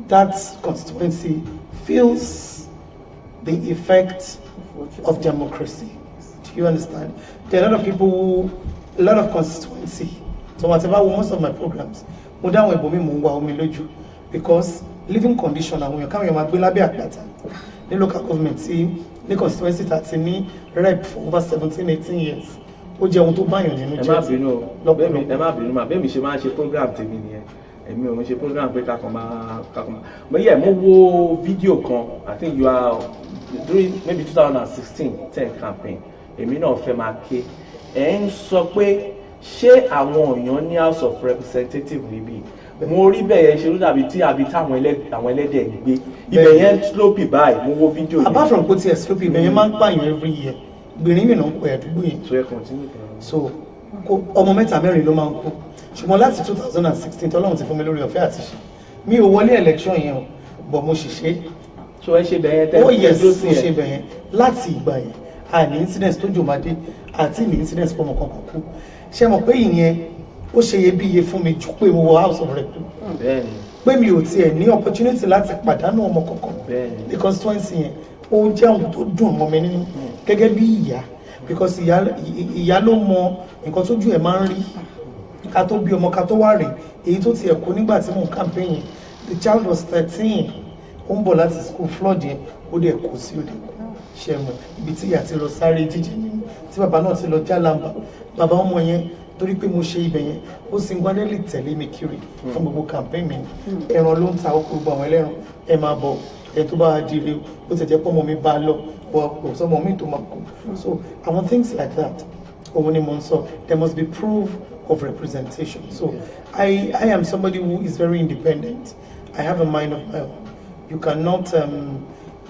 [SPEAKER 3] that constituency feels the effect of democracy. Do you understand? There are a lot of people a lot of constituency, so whatever most of my programs mo dáwọn ìbò mi mò ń wá omi lójú because living condition àwọn èèyàn káwọn èèyàn máa gbé lábẹ́ àpáta ní local government tí ní constituency tàti ní rep for over 17-18 years ó jẹ́ ohun tó báyàn nínú jẹ́.
[SPEAKER 1] ẹ má bínú ẹ má bínú mà bẹ́ẹ̀ mi ṣe máa ń ṣe program tèmi nìyẹn èmi ò ń ṣe program pé kakàn máa mo yẹ mo wo fídíò kan I think you are during maybe 2016-10 campaign èmi náà fẹ́ máa ké ẹ̀ ń sọ pé ṣé àwọn èèyàn ní House of Representatives níbí mo rí bẹ́ẹ̀ yẹn ṣe ló dàbí tí àbí táwọn ẹlẹ́dẹ̀ ń gbé ibẹ̀ yẹn sloppy báyìí mo wo fídíò yẹn.
[SPEAKER 3] apart from pé tí ẹ sloppy ibẹ̀ yẹn máa ń pààyàn every year gbìnrín mìíràn ń pè àdúgbò yẹn.
[SPEAKER 1] so ẹ continue.
[SPEAKER 3] so ọmọ mẹ́ta mẹ́rin ló máa ń kú ṣùgbọ́n láti 2016 tọ́lọ́run ti fún mi lórí ọ̀fẹ́ àti ṣe mi ò wọlé election yẹn o but mo ṣì ṣe.
[SPEAKER 1] so ẹ ṣe bẹ̀yẹn tẹ́lẹ̀
[SPEAKER 3] ó yẹ mo ṣe bẹ̀yẹn láti ìgbà yẹn àní incident tó jòmádé àti ní incident pọ̀ mọ́ kankan kú ṣe mọ̀ pé ìyẹn ó ṣe iyebíye fún mi jù pé mo wọ House of Rep pé mi ò tiẹ̀ ní opportunity láti pàdánù ọmọ kankan ní constituency yẹn ó jẹ́ ohun tó dùn mọ́ mi nínú gẹ́gẹ́ bí ìyá because ìyá ló mọ nǹkan tójú ẹ̀ máa ń rí ká tó bí ọmọ ká tó wá rè èyí tó tiẹ̀ kú nígbà tí mò ń campaign yẹn the child was 13 ó ń bọ̀ láti school flood yẹn ó dẹ̀ kú sí òde ṣe mọ̀ ibi tí ìyá ti lọ sáré jíjẹ nínú tí bàbá náà ti lọ jálàmbà bàbá ọmọ yẹn torí pé mo ṣe ibẹ̀ yẹn ó sì ń gbádẹ́lì tẹ̀lé mi kiri fún gbogbo campaign mi ẹran ló ń ta ọkọ̀ gbogbo àwọn ẹlẹ́ran ẹ máa bọ̀ ẹ tó bá di ire ó ti jẹ́ pé ọmọ mi bá lọ kò sọmọ mi tó máa kú so àwọn things like that òun ni mo ń sọ there must be proof of representation so I am somebody who is very independent I have a mind of my own you cannot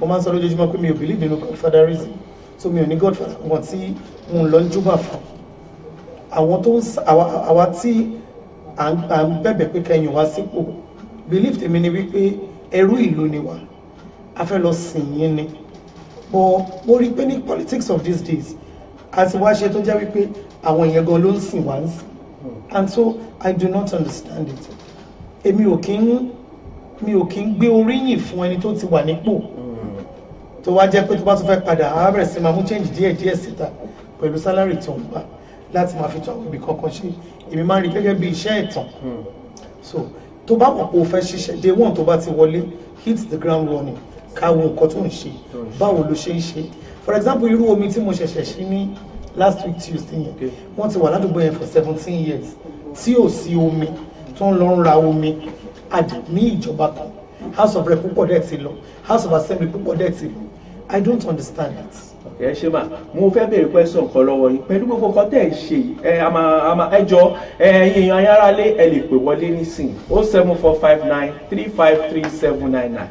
[SPEAKER 3] mo máa ń sọ lójoojúmọ́ pé mi ò believe in godfatherism so mi ò ní godfather kan tí mo ń lọ ń júbà fún àwọn tó àwa tí à ń bẹ̀bẹ̀ pé kẹyìn wá sípò believe tèmi ni wípé ẹrú ìlú ni wá a fẹ́ lọ sìn yín ni but mo rí pé ní politics of these days àti wá ṣe tó jẹ́ wípé àwọn èèyàn gan ló ń sìn wá ń sìn and so I do not understand it èmi ò kí ń gbé oríyìn fún ẹni tó ti wà nípò tó wá jẹ́ pé tó bá tún fẹ́ padà á bẹ̀rẹ̀ sí máa mú change díẹ̀ síta pẹ̀lú salary tó ń gbà láti máa fi tó àwọn ibi kankan ṣe èmi máa ń rí gẹ́gẹ́ bí iṣẹ́ ẹ̀tàn so tó bá mọ̀ pé o fẹ́ ṣiṣẹ́ day one tó bá ti wọlé hit the ground running káwọn nǹkan tó ń ṣe báwo ló ṣe ń ṣe for example irú omi tí mo ṣẹ̀ṣẹ̀ ṣe ní last week Tuesday yẹn wọ́n ti wà ládùúgbò yẹn for 17 years tí ò sí omi tó ń lọ ń ra omi àdì ní ìjọba kan House of Rep púpọ̀ dẹ̀ ti lọ House of Assembly púpọ̀ dẹ̀ ti lọ I don't understand it.
[SPEAKER 1] ẹ ṣe mà mo fẹ́ béèrè question kan lọ́wọ́ yín pẹ̀lú gbogbo nǹkan tẹ̀ ń ṣe ẹjọ́ ẹ̀yin ayáralé ẹ lè pè wọlé nísìn 07459353799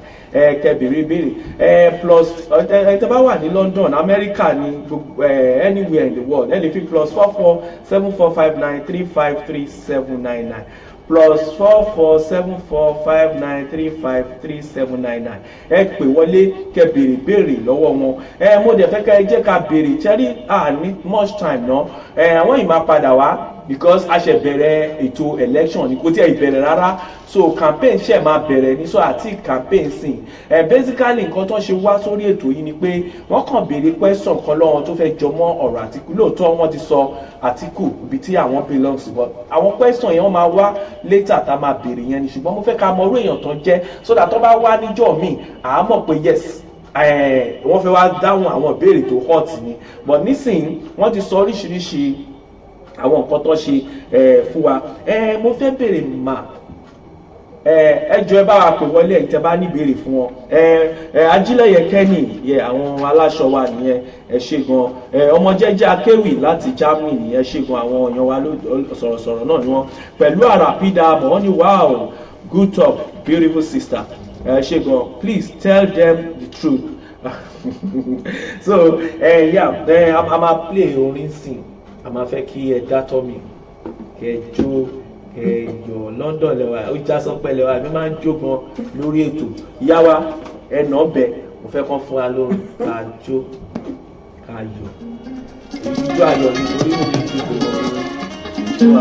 [SPEAKER 1] kẹbìrì béèrè plus tẹ́ bá wà ní London America ní anywhere in the world ẹ lè fi +447459353799 +447459353799 ẹ pè wọlé kẹ́ béèrè lọ́wọ́ wọn mo dẹ̀ fẹ́ kẹ́ jẹ́ ká béèrè cherry ní much time náà àwọn yìí máa padà wá because a ṣe bẹ̀rẹ̀ ètò election ní kò tí ẹ ìbẹ̀rẹ̀ rárá so campaign ṣe máa bẹ̀rẹ̀ ní so àti campaign sìn basically nǹkan tó ṣe wá sórí ètò yìí ni pé wọ́n kàn béèrè question kan lọ́wọ́ tó fẹ́ jọmọ́ ọ̀rọ̀ Àtíkù lóòótọ́ wọ́n ti sọ Àtíkù ibi tí àwọn belongs but àwọn question yẹn wọ́n máa wá later tá máa béèrè yẹn ni ṣùgbọ́n mo fẹ́ ká mọ orú èèyàn tó jẹ́ so that tó bá wá níjọ́ míì àá mọ̀ pé yes wọ́n fẹ́ wá dáhùn àwọn ìbéèrè tó hot ni but nísìnyí wọ́n ti sọ oríṣiríṣi àwọn nǹkan tó ṣe fún wa mo fẹ́ béèrè mà ẹjọ́ ẹ bá wa pè wọlé ẹ̀yin tẹ́ bá ní ìbéèrè fún wọn Ajílẹ̀yẹ Kenny àwọn aláṣọ wa nìyẹn ẹ ṣé gan ọmọ jẹ́jẹ́ akéwì láti Germany nìyẹn ẹ ṣé gan àwọn èèyàn wa sọ̀rọ̀sọ̀rọ̀ náà ni wọ́n pẹ̀lú àràpídà àmọ́ wọ́n ní wow good talk beautiful sister ẹ ṣé gan please tell them the truth so a máa play orin sing a máa fẹ́ kí ẹ dátọ́ mi kẹjọ kẹyọ London lẹwa ó já sọpẹ́ lẹwa mi máa ń jó gan lórí ètò ìyá wa ẹnà ọbẹ mo fẹ́ kàn fún wa lórí ká jó ká yọ ìjọ ayọ̀ nítorí mo fi ju gbogbo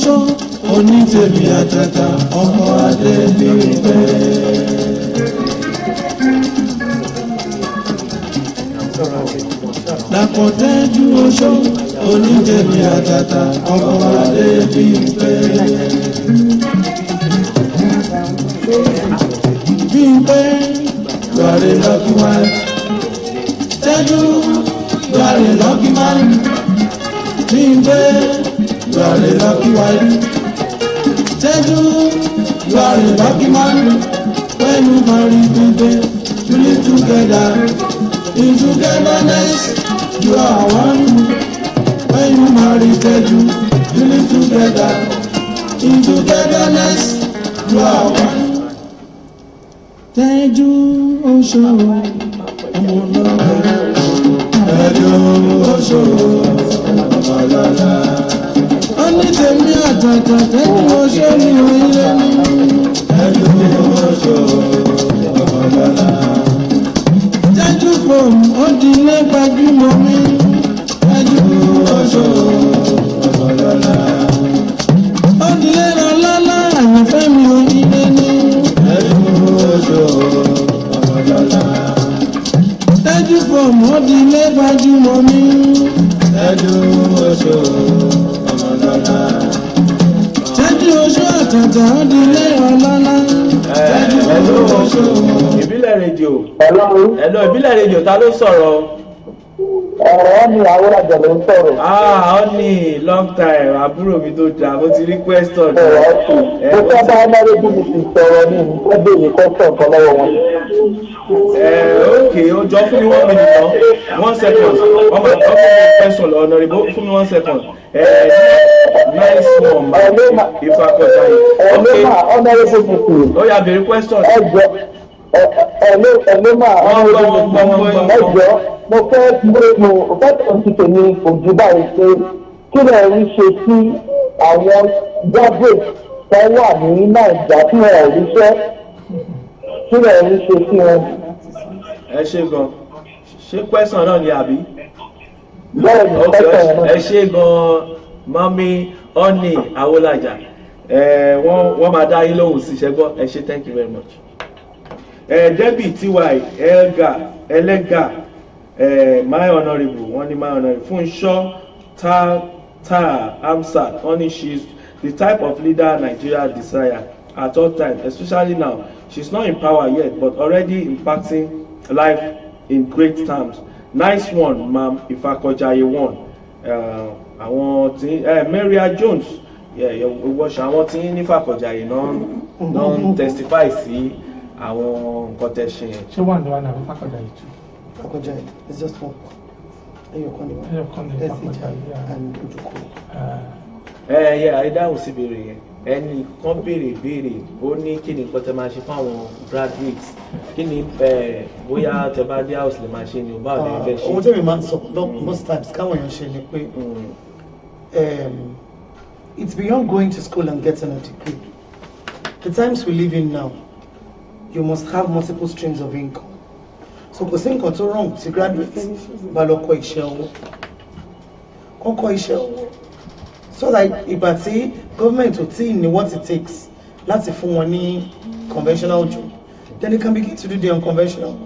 [SPEAKER 5] oṣó onítèmi àtàtà ọmọ adé bí bẹ́ẹ̀. Dàpọ̀ Tẹ́jú oṣó onítèmi àtàtà ọmọ adé bí bẹ́ẹ̀. Bí bẹ́ẹ̀ gbàre lọ́kì wáyé. Tẹ́jú gbàre lọ́kì wáyé. Bí bẹ́ẹ̀ gbàre lọ́kì wáyé. Tẹ́jú gbàre lọ́kì wáyé. When you marry people, you live together. In togetherness, you are one. When you marry Tẹ́jú, you live together. In togetherness, you are one. Tẹ́jú oṣó ọmọ lọ́la. Tẹ́jú oṣó ọmọ lọ́la. Onítèmi àtàtà Tẹ́jú oṣó ni orílẹ̀ ní. Tẹ́jú oṣó ọmọ lọ́la. Tẹ́jú fòm ó di ilé gbajúmọ̀ mi. Tẹ́jú oṣó ọmọ lọ́la. Ó di ilé lọ́lá àyànfẹ́ mi orílẹ̀ ní. Tẹ́jú oṣó ọmọ lọ́la. Tẹ́jú fòm ó di ilé gbajúmọ̀ mi. Tẹ́jú oṣó ọmọ lọ́la. Tẹ́jú oṣó àtàtà ó di ilé ọlọ́lá. Tẹ́jú oṣó.
[SPEAKER 1] Ìbílẹ̀ rédíò.
[SPEAKER 4] Hello,
[SPEAKER 1] ìbílẹ̀ rédíò ta ló sọ̀rọ̀?
[SPEAKER 4] Wọ́n ní Awólàjà ló ń sọ̀rọ̀.
[SPEAKER 1] Honey, long time, àbúrò mi tó dáa, mo ti rí question.
[SPEAKER 4] Mo fẹ́ bá ọmọdébí mi ti sọ̀rọ̀ ní ìfẹ́ bèèrè question kan lọ́wọ́ wọn.
[SPEAKER 1] Okay, ó jọ fún mi 1 minute náà, 1 second. Ọmọ question lọ ọ̀nà ìbò fún mi 1 second. Nice one, if I could say. Okay.
[SPEAKER 4] Ọmọdébí mi ti.
[SPEAKER 1] Ó yá béèrè question.
[SPEAKER 4] Mo fẹ́ tọ́ sí tèmi òjò báyìí pé kí lè rí ṣe sí àwọn graduate tó wà ní Nàìjíríà tí wọn ò ríṣẹ́ kí lè rí ṣe sí wọn.
[SPEAKER 1] Ẹ ṣé gan. Ṣé question náà ni àbí?
[SPEAKER 4] Bẹ́ẹ̀ ni question náà.
[SPEAKER 1] Ẹ ṣé gan Mami Honey Awólàjà. Wọ́n máa dá yín lóhùn sí ṣẹ́gbọ́. Ẹ ṣé, thank you very much. Debbie T.Y. Ẹlẹ́gà. My honourable, one my honourable, Funsho Amsat, only she's the type of leader Nigeria desire at all times, especially now. She's not in power yet, but already impacting life in great terms. Nice one, ma'am. Ifakojaye one. Maria Jones, àwọn tí ní Ifakojaye non testify sí àwọn nǹkan tẹ́ ṣe.
[SPEAKER 6] Ṣé wà ní wà ní Ifakojaye too?
[SPEAKER 3] Ifakojaye, it's just one. Ẹyọkan ni Ifakojaye and Ojukwu.
[SPEAKER 1] Àìdáhùn sí ìbéèrè yẹn. Ẹnì kan béèrè ó ní kí ni nǹkan tẹ́ máa ṣe fún àwọn graduates, kí ni bóyá tẹ́ bá dé house lè máa ṣe ni o báwo lè fẹ́ ṣe.
[SPEAKER 3] Ohun tẹ́mi máa ń sọ most times káwọn èèyàn ṣe ni pé it's beyond going to school and getting a degree. The times we live in now, you must have multiple streams of income. So kò sí nǹkan tó wrong ti graduates bá lọ kọ́ iṣẹ́ ọwọ́. Kọ́kọ́ iṣẹ́ ọwọ́. So that ìgbà tí government ò tí ní what it takes láti fún wọn ní conventional job, then they can begin to do the unconventional.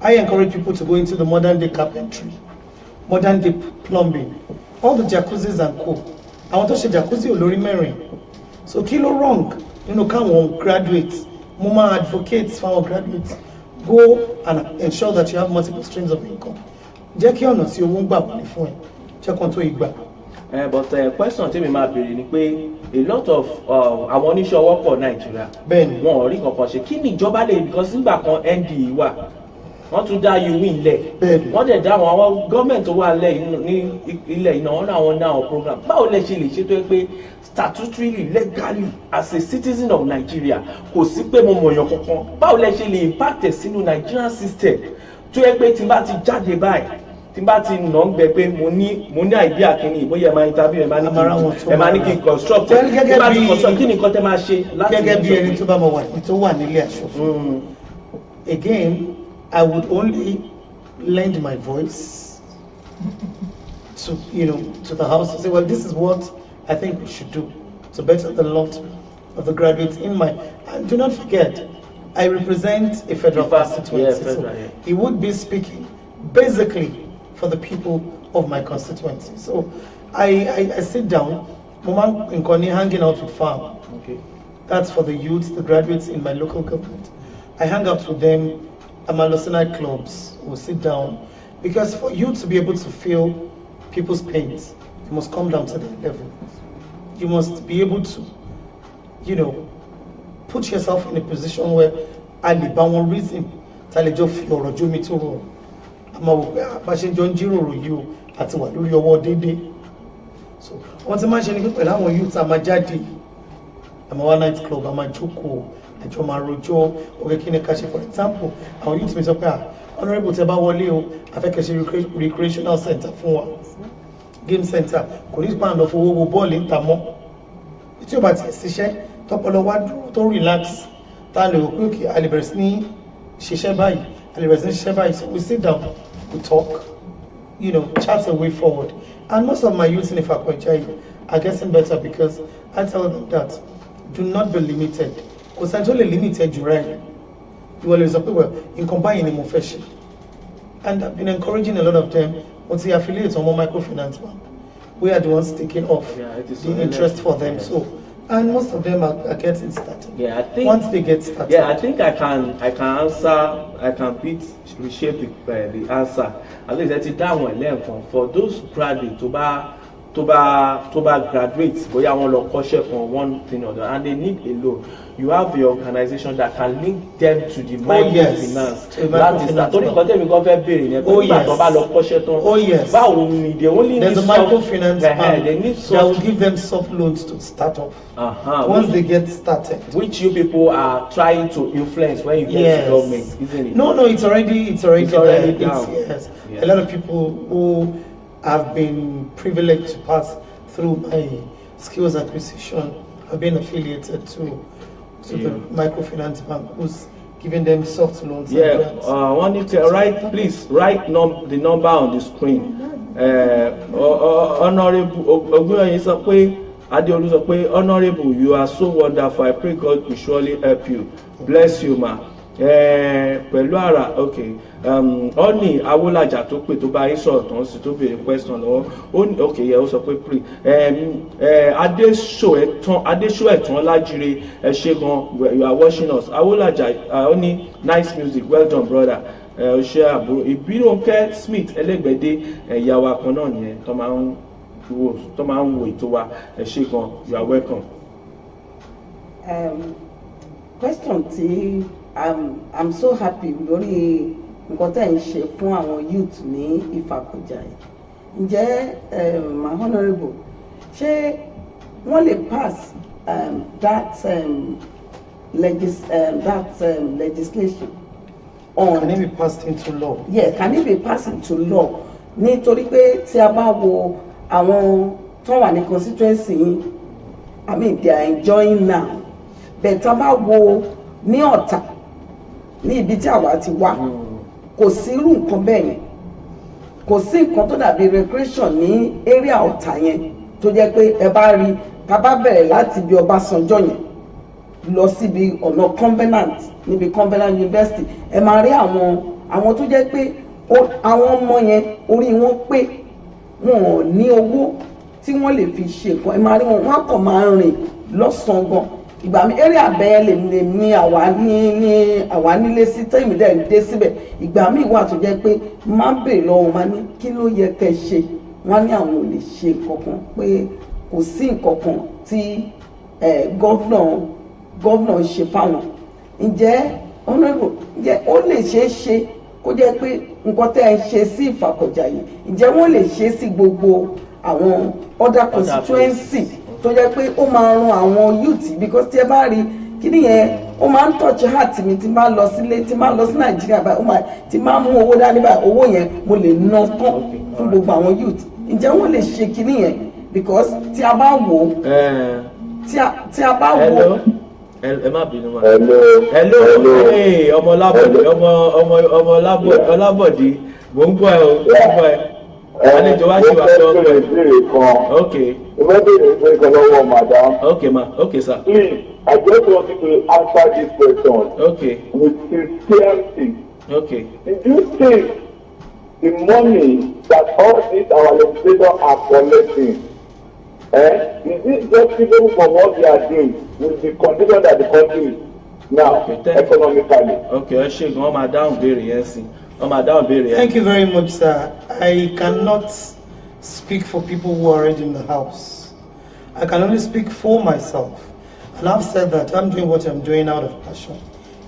[SPEAKER 3] I encourage people to go into the modern day carpentry, modern day plumbing, all the jacuzzis and co. Àwọn tó ṣe jacuzzi olórí mẹ́rin. So kí ló wrong nínú káwọn graduates, mo máa advocate fáwọn graduates, go and ensure that you have multiple streams of income. Jẹ́ kí ọ̀nà tí owó ń gbà wọlé fún ẹ, jẹ́ kan tó ìgbà.
[SPEAKER 1] But question tí mi máa béèrè ni pé a lot of àwọn oníṣẹ́ ọwọ́ pọ̀ Nàìjíríà.
[SPEAKER 3] Bẹ́ẹ̀ni.
[SPEAKER 1] Wọn ò rí kankan ṣe. Kí ni ìjọba lè, because nígbà kan ND wà, wọ́n tún dá UWI lẹ̀.
[SPEAKER 3] Bẹ́ẹ̀ni.
[SPEAKER 1] Wọ́n dẹ̀ dá àwọn gọ́ọ̀mẹ̀ntì tó wà lẹ̀ ní ilẹ̀ iná wọn náà wọn ní àwọn program. Báwo lẹ ṣe lè ṣe tó yẹ pé statutorily legally as a citizen of Nigeria kò sí pé mo mọ̀yàn kankan? Báwo lẹ ṣe lè impact sínú Nigerian system tó yẹ pé tí n bá ti jáde báyìí, tí n bá ti nà ń gbẹ pé mo ní idea kìíní, bóyá ẹ máa interview, ẹ máa ní kí n construct, tí n bá ti construct kí ni nǹkan tẹ́ máa ṣe láti
[SPEAKER 3] gẹ́gẹ́ bí ẹni tó bá mọ̀ wà tó wà nílé aṣòfin. Again, I would only lend my voice to the house to say, well, this is what I think we should do. to better the lot of the graduates in my, and do not forget, I represent a federal constituency, so he would be speaking basically for the people of my constituency. So I sit down, Mama in Koni hanging out with farm.
[SPEAKER 1] Okay.
[SPEAKER 3] That's for the youths, the graduates in my local government. I hang out with them at my Losinite clubs. We'll sit down, because for you to be able to feel people's pains, you must come down to their level. You must be able to, you know, put yourself in a position where Ali Bawon reason Talejo Fioro Jomitoro. I'm a passion John Jiro you at what do your word day. So once a man people I want youth, I'm a jadi. I'm a one night club, I'm a joko, a Joma Rojo, or Kinekashi, for example. Our youth is up Honorable Tebawole, I think a recreational center for game center. Could this band of Owo ball in Tamo? It's about a session, top of the one to relax. Talo, quickly, Alibresni, Shishabai, Alibresni Shabai. So we sit down, we talk, you know, chat a way forward. And most of my youth in Ifakwecha are getting better because I tell them that do not be limited. Because I'm only limited, you right? You always up in combining profession. And I've been encouraging a lot of them once they affiliate on more microfinance bank. We are the ones taking off the interest for them. So, and most of them are getting started.
[SPEAKER 1] Yeah, I think
[SPEAKER 3] once they get started.
[SPEAKER 1] Yeah, I think I can answer. I can reshape the answer. At least that's it down one level for those graduates to graduate. But I want to caution for one thing or the other, and they need a loan. You have the organization that can link them to the microfinance. That is that. Oh
[SPEAKER 3] yes. There's a microfinance bank that will give them soft loans to start off. Once they get started.
[SPEAKER 1] Which you people are trying to influence when you get to government, isn't it?
[SPEAKER 3] No, it's already
[SPEAKER 1] down.
[SPEAKER 3] Yes. A lot of people who have been privileged to pass through my skills acquisition have been affiliated to the microfinance bank who's giving them soft loans.
[SPEAKER 1] Yeah, I want you to please write the number on the screen. Honorable Honorable, you are so wonderful. I pray God will surely help you. Bless you, ma. Okay. Oni Awolaja tó pè tó bá yín sọ̀rọ̀ tán sì tó béèrè question lọ́wọ́. Okay, yeah, ó sọ pé pray. Adéṣóẹ̀tàn Lájire, ẹ ṣé gan, you are watching us. Awolaja, Oni, nice music, well done, brother. Ṣé àbúrò Ìbírónkẹ́ Smith Ẹlẹ́gbẹ̀dé ìyá wa kan náà nìyẹn tó máa ń wo ètò wa. Ẹ ṣé gan, you are welcome.
[SPEAKER 2] Question tí I'm so happy lórí nǹkan tẹ́ ń ṣe fún àwọn youth ní Ìfàkọ̀jà yìí. Ǹjẹ́ my honourable ṣé wọ́n lè pass legislation on?
[SPEAKER 3] Can it be passed into law?
[SPEAKER 2] Yeah, can it be passed into law? Nítorí pé tí a bá wo àwọn tó wà ní constituency yìí, I mean they are enjoying now. But tá a bá wo ní Ọ̀tà ní ibi tí àwa ti wá kò sí irú nǹkan bẹ́ẹ̀ yẹn, kò sí nǹkan tó dàbí recreation ní area Ọ̀tà yẹn tó jẹ́ pé ẹ bá rí ká bá bẹ̀rẹ̀ láti ibi Ọbásanjọ́ yẹn lọ síbi ọ̀nà Covenant níbi Covenant University ẹ máa rí àwọn tó jẹ́ pé àwọn ọmọ yẹn orí wọn pé wọn ò ní owó tí wọ́n lè fi ṣe nǹkan ẹ máa rí wọn kàn máa rìn lọ́sàn-án gan. Ìgbà mi area bẹ́ẹ̀ lè ní àwa nílé sí tẹ́yìn dẹ̀ dé síbẹ̀. Ìgbà mi wà tó jẹ́ pé máa ń bèèrè lọ́wọ́ máa ní kí ló yẹ kẹ́ ṣe, wọ́n ní àwọn ò lè ṣe kankan pé kò sí nǹkankan tí gọ́vnà ṣe fáwọn. Ǹjẹ́ ó lè ṣeé ṣe kó jẹ́ pé nǹkan tẹ́ ẹ ṣe sí Ìfàkọ̀jà yìí ǹjẹ́ wọ́n lè ṣe sí gbogbo àwọn other constituency tó jẹ́ pé ó máa ran àwọn youth because tí ẹ bá rí kíní yẹn ó máa ń touch heart mi tí máa lọ sílé tí máa lọ sí Nàìjíríà báyìí tí máa mú owó dání báyìí owó yẹn mo lè ná tán fún gbogbo àwọn youth. Ǹjẹ́ wọ́n lè ṣe kíní yẹn because tí a bá wò ó tí a bá wò ó.
[SPEAKER 1] Ẹ má bínú ma. Hello, ọmọ Ọlábọ̀dé mò ń gbọ́ ẹ o, àlejò wá sí wa lọ́wọ́
[SPEAKER 4] ẹ̀.
[SPEAKER 1] ok.
[SPEAKER 4] Ìwé bèrè kan lọ́wọ́ madam.
[SPEAKER 1] ok ma ok sir.
[SPEAKER 4] Please, I just want you to answer this question.
[SPEAKER 1] Okay.
[SPEAKER 4] With sincerity.
[SPEAKER 1] Okay.
[SPEAKER 4] Did you think the money that all these our legislators are collecting, is it justifiable for what they are doing with the condition that the country is now economically?
[SPEAKER 1] Okay, ẹ ṣe gan, ọmọ adáhùn béèrè yẹn sí. Ọmọ adáhùn béèrè yẹn.
[SPEAKER 3] Thank you very much, sir. I cannot speak for people who are already in the house. I can only speak for myself. And I've said that I'm doing what I'm doing out of passion.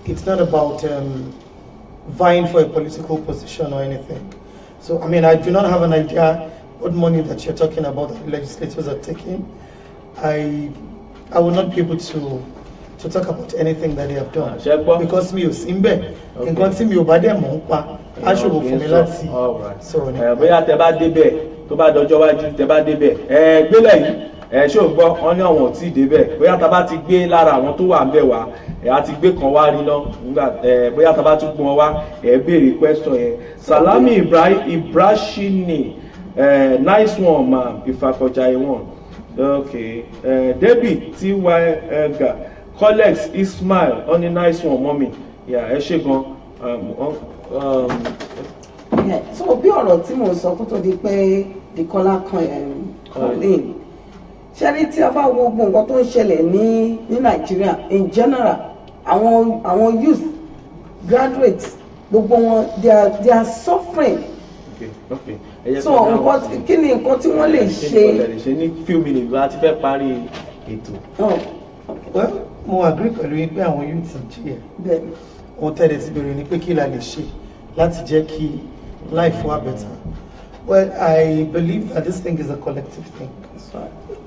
[SPEAKER 3] It's not about vying for a political position or anything. So, I mean, I do not have an idea what money that you're talking about that the legislators are taking. I will not be able to talk about anything that they have done. Because mi ò sí ńbẹ̀. Nǹkan tí mi ò bá dẹ̀ mọ̀ ń pa, á ṣòro fún mi láti sọ̀rọ̀ nípa.
[SPEAKER 1] Bóyá tẹ bá débẹ̀, tó bá dọjọ́ wájú tẹ bá débẹ̀. Gbélé yìí, ṣé o gbọ́, wọ́n ní àwọn ò tí ì débẹ̀. Bóyá tá bá ti gbé lára àwọn tó wà ń bẹ̀ wá, a ti gbé kan wá rí náà. Nígbà bóyá tá bá tún gbọ́n wá, béèrè question yẹn. Salami Ibrashini, nice one ma, Ìfàkọ̀jàyè one. Okay. Debbie T.Y. Colleagues Ismail on the nice one mommy. Yeah, ẹ ṣé gan.
[SPEAKER 2] So bí ọ̀rọ̀ tí mo sọ kó tó di pé Dìkọ́lá Colleen ṣẹ́rí tí a bá wo gbogbo nǹkan tó ń ṣẹlẹ̀ ní Nàìjíríà in general àwọn youth graduates gbogbo wọn they are suffering.
[SPEAKER 1] Okay.
[SPEAKER 2] So nǹkan kí ni nǹkan tí wọ́n lè ṣe.
[SPEAKER 1] Ní few minutes láti fẹ́ parí ètò.
[SPEAKER 3] Well, mo agree pẹ̀lú yín pé àwọn youth ń jìyà. Wọ́n tẹ̀lé sí bèrè ní pé kí la lè ṣe láti jẹ́ kí life wa better. Well, I believe that this thing is a collective thing.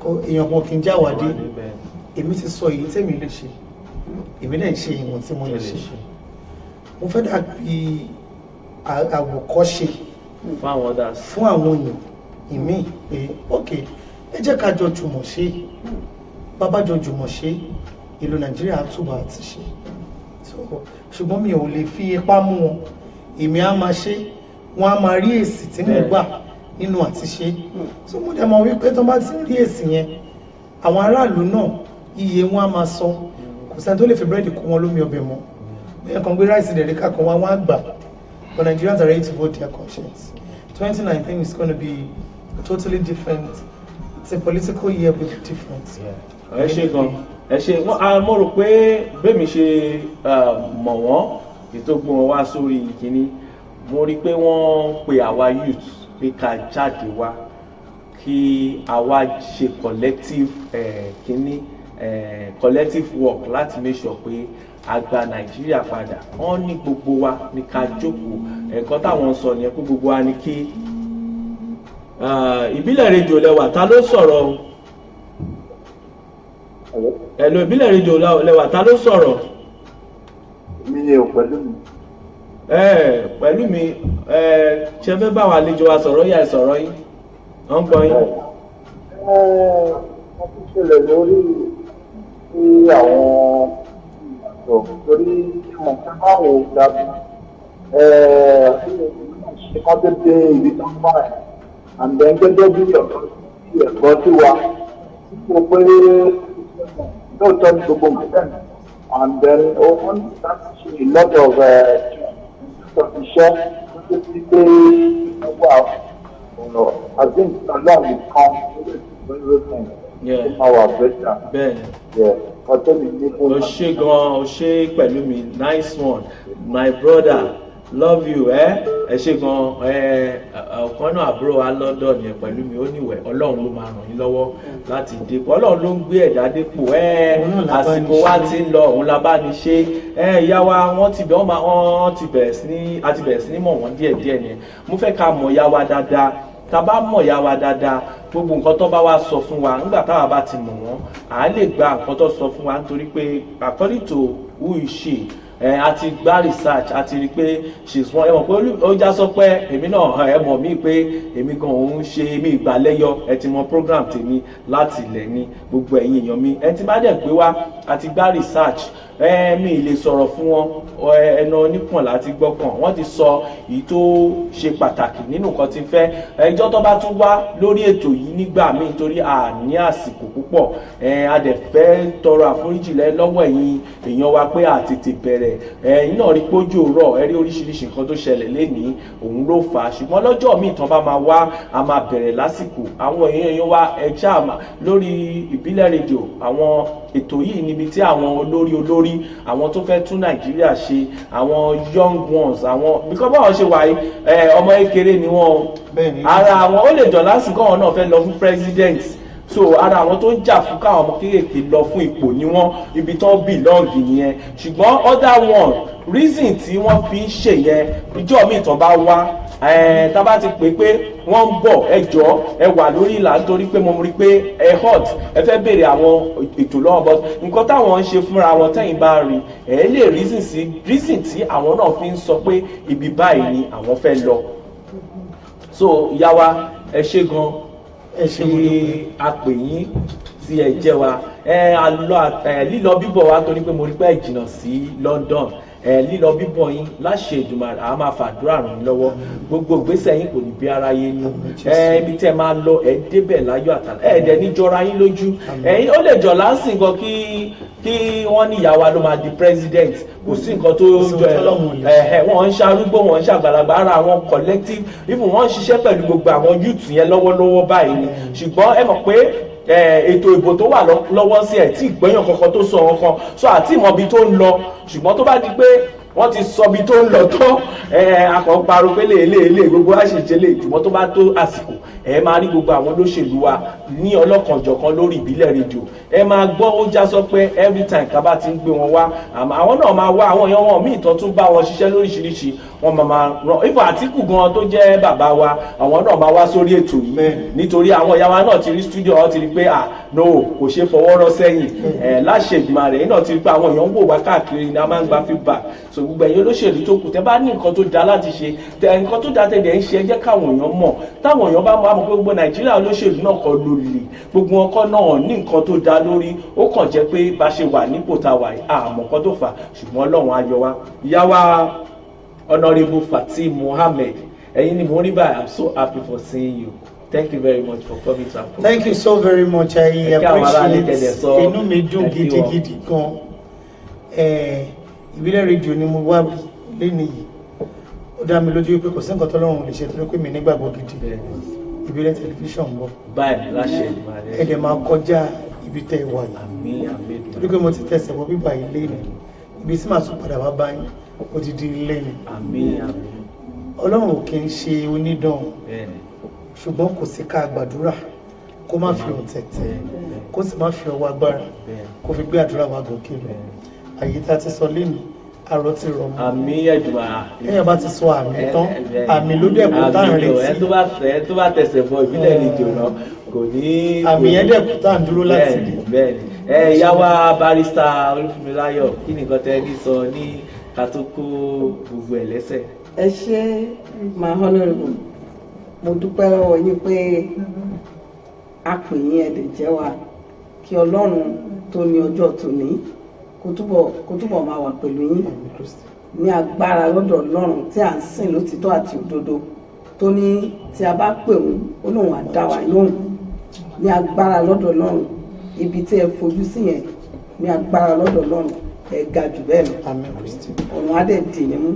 [SPEAKER 3] Èèyàn kan kì í jáwàdé. Èmi ti sọ èyí tèmi lè ṣe. Èmi náà ń ṣe ìwọ̀n tí mo lè ṣe. Mo fẹ́ dàbí àwòkọ́ṣe fún àwọn èèyàn ìmí pé ok ẹ jẹ́ ká jọ jùmọ̀ ṣe. Bàbá jọ jùmọ̀ ṣe ìlú Nàìjíríà túbọ̀ àti ṣe. Ṣùgbọ́n mi ò lè fi ipá mú wọn. Èmi á máa ṣe, wọ́n á máa rí èsì tí mo gbà nínú àti ṣe. So mo dẹ̀ mọ̀ wípé tó bá ti rí èsì yẹn, àwọn aráàlú náà iye wọn á máa sọ. Kò sẹ́ni tó lè fi búrẹ́dì kó wọn lómi ọbẹ̀ mọ́. Bóyá kan gbé ráìsì dẹ̀ríkà kan wá wọ́n á gbà. But Nigerians are ready to vote their conscience. 2019 is going to be totally different. It's a political year with a difference.
[SPEAKER 1] Ẹ ṣé gan. Ẹ ṣé mo rò pé bẹ́ẹ̀ mi ṣe mọ̀ wọ́n ètò gbọ́n wá sórí ìkíní mo rí pé wọ́n pe àwa youth pé ká jáde wá kí àwa ṣe collective collective work láti make sure pé a gba Nàìjíríà padà. Wọ́n ní gbogbo wa ní ká jókòó ẹ̀kọ́ táwọn sọ nìyẹn pé gbogbo wa ní kí ìbílẹ̀ rédíò lẹ́wà ta ló sọ̀rọ̀ ẹ̀lò ìbílẹ̀ rédíò lẹ́wà ta ló sọ̀rọ̀.
[SPEAKER 4] Mi ni ò pẹ̀lú mi.
[SPEAKER 1] Pẹ̀lú mi ṣe fẹ́ bá wa àlejò wa sọ̀rọ̀ yà ìsọ̀rọ̀ yín wọ́n gbọ́ yín.
[SPEAKER 4] Wọ́n ti ṣẹlẹ̀ lórí sí àwọn ìyàtọ̀ torí wọn fẹ́ máa wò dàbí ṣe kán tó dé ibi tó ń bá ẹ̀ and then gẹ́gẹ́ bí ọ̀dọ́ sí ẹ̀kọ́ sí wa sípò pé lóòótọ́ ní gbogbo nǹkan and then wọ́n ní láti ṣe a lot of iṣẹ́ tó ti pé wà ọ̀nà àti nǹkan nìkan ó wà bẹ́tà.
[SPEAKER 1] Bẹ́ẹ̀ni. O ṣé gan, o ṣé pẹ̀lú mi, nice one, my brother, love you. Ẹ ṣé gan, ọ̀kan náà àbúrò wa London yẹn pẹ̀lú mi, ó níwẹ̀ Ọlọ́run ló máa ràn yín lọ́wọ́ láti dépò, Ọlọ́run ló ń gbé ẹ̀dá dépò. Àsìkò wa ti ń lọ, òun la bá ní ṣe. Ìyá wa wọ́n ti bẹ̀rẹ̀ sí ní mọ̀ wọ́n díẹ̀díẹ̀ yẹn. Mo fẹ́ ká mọ̀ ìyá wa dáadáa. Tá bá mọ̀ ìyá wa dáadáa, gbogbo nǹkan tó bá wá sọ fún wa nígbà táwa bá ti mọ̀ wọ́n, à lè gba nǹkan tó sọ fún wa nítorí pé according to who is she, a ti gbá research a ti rí pé she's one ẹ mọ̀ pé ó já sọ pé èmi náà ẹ mọ̀ mí pé èmi gan òun ṣe mí ìgbàlẹ́yọ ẹ ti mọ program tèmi láti ilẹ̀ ní gbogbo ẹ̀yin èèyàn mi ẹ ti má dẹ̀ pé wá a ti gbá research mi lè sọ̀rọ̀ fún wọn ẹnu onípọ̀n láti gbọ́kàn wọ́n ti sọ èyí tó ṣe pàtàkì nínú nǹkan tí ń fẹ́ ẹjọ́ tó bá tún wá lórí ètò yìí nígbà míì torí a ní àsìkò púpọ̀ a dẹ̀ fẹ́ tọrọ àforíjì lọ́wọ́ ẹ̀yin èèyàn wa pé a tètè bẹ̀rẹ̀ ẹ̀yin náà rí pójú rọ̀ ẹ rí oríṣiríṣi nǹkan tó ṣẹlẹ̀ lénìí òun ló fà á ṣùgbọ́n lọ́jọ́ míì tán bá máa wá a máa bẹ̀rẹ̀ lásìkò àwọn èèyàn wa ẹ̀ṣá lórí ìbílẹ̀ rédíò àwọn ètò yìí níbi tí àwọn olórí àwọn tó fẹ́ tún Nàìjíríà ṣe àwọn young ones àwọn because báwọn ṣe wà ọmọ kékeré ni wọ́n ara àwọn ó lè jọ lásìkò àwọn náà fẹ́ lọ fún president so ara àwọn tó ń jà fún káwọn ọmọ kéékèèké lọ fún ipò ni wọ́n ibi tó belong nìyẹn ṣùgbọ́n other one reason tí wọ́n fi ń ṣe yẹn ìjọ míì tán bá wá tá bá ti pè pé wọ́n ń bọ̀ ẹ jọ̀ọ́ ẹ wà lórí ìlà nítorí pé mo rí pé ẹ hot ẹ fẹ́ béèrè àwọn ètò lọ́wọ́ but nǹkan táwọn ń ṣe fúnra wọn tẹ́yìn bá rí ẹ lè reason tí àwọn náà fi ń sọ pé ibi báyìí ni àwọn fẹ́ lọ so ìyá wa ẹ ṣé gan tí a pè yín tí ẹ jẹ́ wa lílọ bíbọ̀ wa torí pé mo rí pé ẹ jìnnà sí London lílọ bíbọ̀ yín láṣẹ Èdùmàrè a máa fàdúrà ràn yín lọ́wọ́ gbogbo ìgbésẹ̀ yín kò ní bí ara yé ní ibi tẹ́ máa lọ ẹ débẹ̀ láyọ̀ àtàlà dẹ̀ ní jọra yín lójú ó lè jọ láǹsìn gan kí wọ́n ní ìyá wa ló máa di president kò sí nǹkan tó jọ wọ́n ń ṣarúgbó wọ́n ń ṣàgbàlagbà ara àwọn collective even wọ́n ń ṣiṣẹ́ pẹ̀lú gbogbo àwọn youth yẹn lọ́wọ́lọ́wọ́ báyìí ni ṣùgbọ́n ẹ mọ̀ pé ètò ìbò tó wà lọ́wọ́ sí ẹ̀ tí ìgbẹ́yàn kankan tó sọ wọn kan so àti ìmọ̀bi tó ń lọ ṣùgbọ́n tó bá di pé wọ́n ti sọ bí tó ń lọ tó akọ̀paro pé lè gbogbo àṣìṣe lè jùmọ́ tó bá tó àsìkò máa rí gbogbo àwọn olóṣèlú wa ní ọlọ́kanjọ̀kan lórí ìbílẹ̀ rédíò máa gbọ́ ó já sọ pé every time ká bá ti ń gbé wọn wá àwọn náà máa wá àwọn èèyàn wọn míì tán tún bá wọn ṣiṣẹ́ lóríṣiríṣi wọn máa ràn ifọ̀ Àtíkù gan tó jẹ́ bàbá wa àwọn náà máa wá sórí ètò yìí nítorí àwọn ìyá wa náà ti rí studio wọn ti rí pé no kò ṣe fọwọ́ rọ́ sẹ́yìn láṣẹ Èdùmàrè náà ti rí pé àwọn èèyàn ń wò wá káàkiri ni a máa ń gba feedback so gbogbo ẹ̀yin olóṣèlú tó kù tẹ́ bá ní nǹkan tó dáa láti ṣe nǹkan tó dáa tẹ̀lé ń ṣe ẹ jẹ́ káwọn èèyàn mọ̀ táwọn èèyàn bá mọ̀ àmọ́ pé gbogbo Nàìjíríà olóṣèlú náà kọ́ ló lè gbogbo ọkọ náà ní nǹkan tó dáa lórí ó kàn jẹ́ pé bá ṣe wà nípò tá a wà àmọ́ nǹkan tó fà ṣùgbọ́n Ọlọ́run á yọ wá ìyá wa Honourable Fatim Mohammed ẹ̀yin ni mo rí báyìí I'm so happy for seeing you. Thank you very much for coming to our program.
[SPEAKER 3] Thank you so very much. I appreciate inú mi dùn gidigidi gan. Ìbílẹ̀ rédíò ni mo wá lẹ́nu yìí. Ó dá mi lójú pé kò sí nǹkan tọ́lọ́run lè ṣe torí pé mi nígbàgbọ́ gidi. Ìbílẹ̀ tẹlifíṣàn ń bọ̀.
[SPEAKER 1] Báyìí láṣẹ Èdùmàrè.
[SPEAKER 3] Ẹ̀dẹ̀ máa kọjá ibi tẹ́ wà yìí.
[SPEAKER 1] Àmín àmín.
[SPEAKER 3] Torí pé mo ti tẹ̀sẹ̀ wọ bíbá ilé ni. Ibi tí màá tún padà wá bá yín, ó ti di ilé ni.
[SPEAKER 1] Àmín àmín.
[SPEAKER 3] Ọlọ́run ò kì í ṣe onídàn. Ṣùgbọ́n kò sí ká gbàdúrà kó má fi ọ̀tẹ̀tẹ̀ kó sì má fi ọwọ́ agbára kó fi gbé àdúrà wa gòkè lọ àyè tá a ti sọ lẹ́nu àrò ti rọ̀ mọ́.
[SPEAKER 1] Àmín Èdùmàrè.
[SPEAKER 3] ẹ̀yìn bá ti sọ àmì tán àmì ló dẹ̀kú tá à ń retí.
[SPEAKER 1] ẹ tó bá tẹsẹ̀ bọ ìbílẹ̀ rédíò náà kò ní.
[SPEAKER 3] àmì yẹn dẹ̀kú tá à ń dúró láti rí.
[SPEAKER 1] bẹ́ẹ̀ni ìyá wa barrister Olúfúnmiláyọ̀ kí ni nǹkan tẹ́ ní sọ ní ká tó kó gbogbo ẹ̀ lẹ́sẹ̀.
[SPEAKER 2] ẹ ṣé my honourable mo dúpẹ́ lọ́wọ́ yín pé a pè yín ẹ̀dẹ̀ jẹ́ wa kí Ọlọ́run tó ní ọjọ́ tòní kó túbọ̀ máa wà pẹ̀lú yín ní agbára lọ́dọ̀ Ọlọ́run tí à ń sìn lótìtọ́ àti òdodo tó ní tí a bá pè wọ́n ó lóun á dá wa lóhùn ní agbára lọ́dọ̀ Ọlọ́run ibi tí ẹ fojú sí yẹn ní agbára lọ́dọ̀ Ọlọ́run ẹ ga jù bẹ́ẹ̀ lọ ọ̀run á dẹ̀ dì yín mú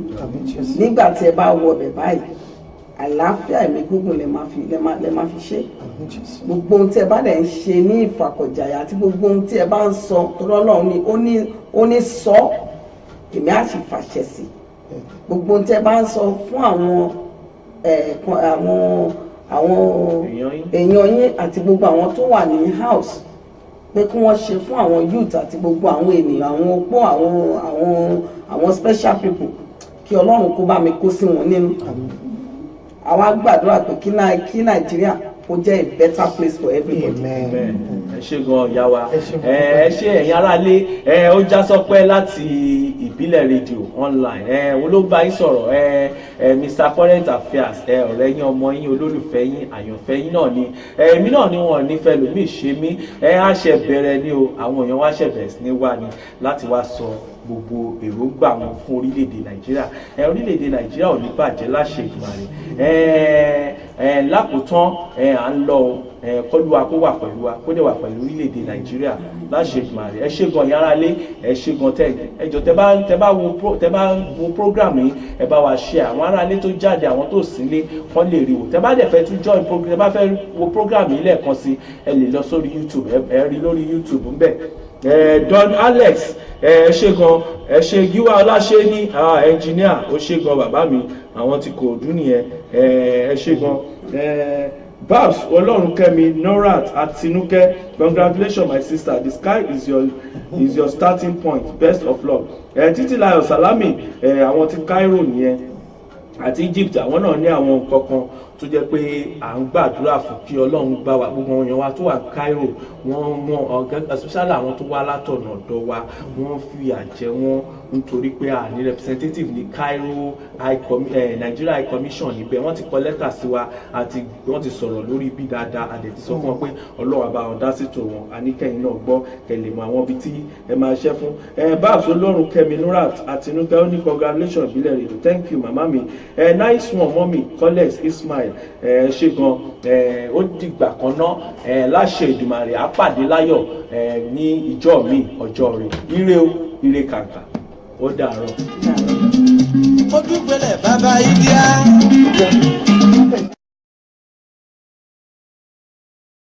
[SPEAKER 2] nígbà tí ẹ bá wọ ọbẹ̀ báyìí àlàáfíà ẹ̀mí gígùn lẹ máa fi ṣe gbogbo ohun tí ẹ bá dẹ̀ ń ṣe ní ìfàkọ̀jàyà àti gbogbo ohun tí ẹ bá ń sọ torí Ọlọ́run ni ó ní sọ èmi á sì fàṣẹ sí gbogbo ohun tí ẹ bá ń sọ fún àwọn èèyàn yín àti gbogbo àwọn tó wà ní house pé kí wọ́n ṣe fún àwọn youth àti gbogbo àwọn ènìyàn àwọn opó àwọn special people kí Ọlọ́run kó bá mi kó sí wọn nínú. àwa gbàdúrà pé kí Nàìjíríà kó jẹ́ a better place for everybody.
[SPEAKER 1] ṣé gan ìyá wa ẹ ṣé ẹ̀yin aráalé ó já sọpẹ́ láti ìbílẹ̀ rédíò online olóògbé yín sọ̀rọ̀ Mr Current Affairs ọ̀rẹ́ yín ọmọ yín olólùfẹ́ yín àyànfẹ́ yín náà ni èmi náà ni wọn nífẹ̀ẹ́ lómi ṣe mí á ṣe bẹ̀rẹ̀ ní o àwọn èèyàn wá ṣe bẹ̀rẹ̀ sí ní wá ni láti wá sọ gbogbo èròǹgbà wọn fún orílẹ̀-èdè Nàìjíríà orílẹ̀-èdè Nàìjíríà ò ní bàjẹ́ láṣẹ Èdùmàrè lákòótán à ń lọ kọlùwà kó wà pẹ̀lú wa kó dẹ̀ wà pẹ̀lú orílẹ̀-èdè Nàìjíríà láṣẹ Èdùmàrè ẹ ṣé gan yàrá lé ẹ ṣé gan ẹjọ́ tẹ bá wo program yìí ẹ bá wa share àwọn ará ilé tó jáde àwọn tó sílé kán lè rí wò tẹ bá dẹ̀ fẹ́ tún join program tẹ bá fẹ́ wo program yìí lẹ́ẹ̀kan sí ẹ lè lọ sórí YouTube ẹ rí lórí YouTube ń bẹ̀. Don Alex ẹ ṣé gan ẹ ṣé Gíwá Ọláṣẹ́ ní engineer ó ṣé gan bàbá mi àwọn tí kò dún nìyẹn ẹ ṣé gan Babs Ọlọ́runkẹ́mi Norat Àtinúkẹ́ congratulations my sister the sky is your starting point best of luck Títílayọ̀ Salami àwọn ti Cairo nìyẹn àti Egypt àwọn náà ní àwọn nǹkan kan tó jẹ́ pé à ń gbàdúrà fún kí Ọlọ́run bá wa gbogbo èèyàn wa tó wà Cairo wọ́n especially àwọn tó wá látọ̀nà ọ̀dọ̀ wa wọ́n fi àjẹ wọn nítorí pé a ní representative ní Cairo Nigeria High Commission níbẹ̀ wọ́n ti kọ lẹ́tà sí wa àti wọ́n ti sọ̀rọ̀ lórí bí dáadáa àdẹ̀ ti sọ fún wọn pé Ọlọ́run àbá wọn dá sí tò wọn àníkẹ́yìn náà gbọ́ kẹlẹ̀ mọ àwọn ibi tí ẹ máa ṣẹ́ fún Babs Ọlọ́runkẹ́mi Nurat Àtinúkẹ́ ó ní congratulations ìbílẹ̀ rẹ̀ thank you màmá mi nice one mọ́mì Collins Ismail ṣé gan ó dìgbà kan náà láṣẹ Èdùmàrè àpàdé láyọ̀ ní ìjọ mi ọjọ́ rẹ̀ ire o ire kàǹkà ó dàárọ̀.
[SPEAKER 5] mo dúpẹ́lẹ̀ bàbá India.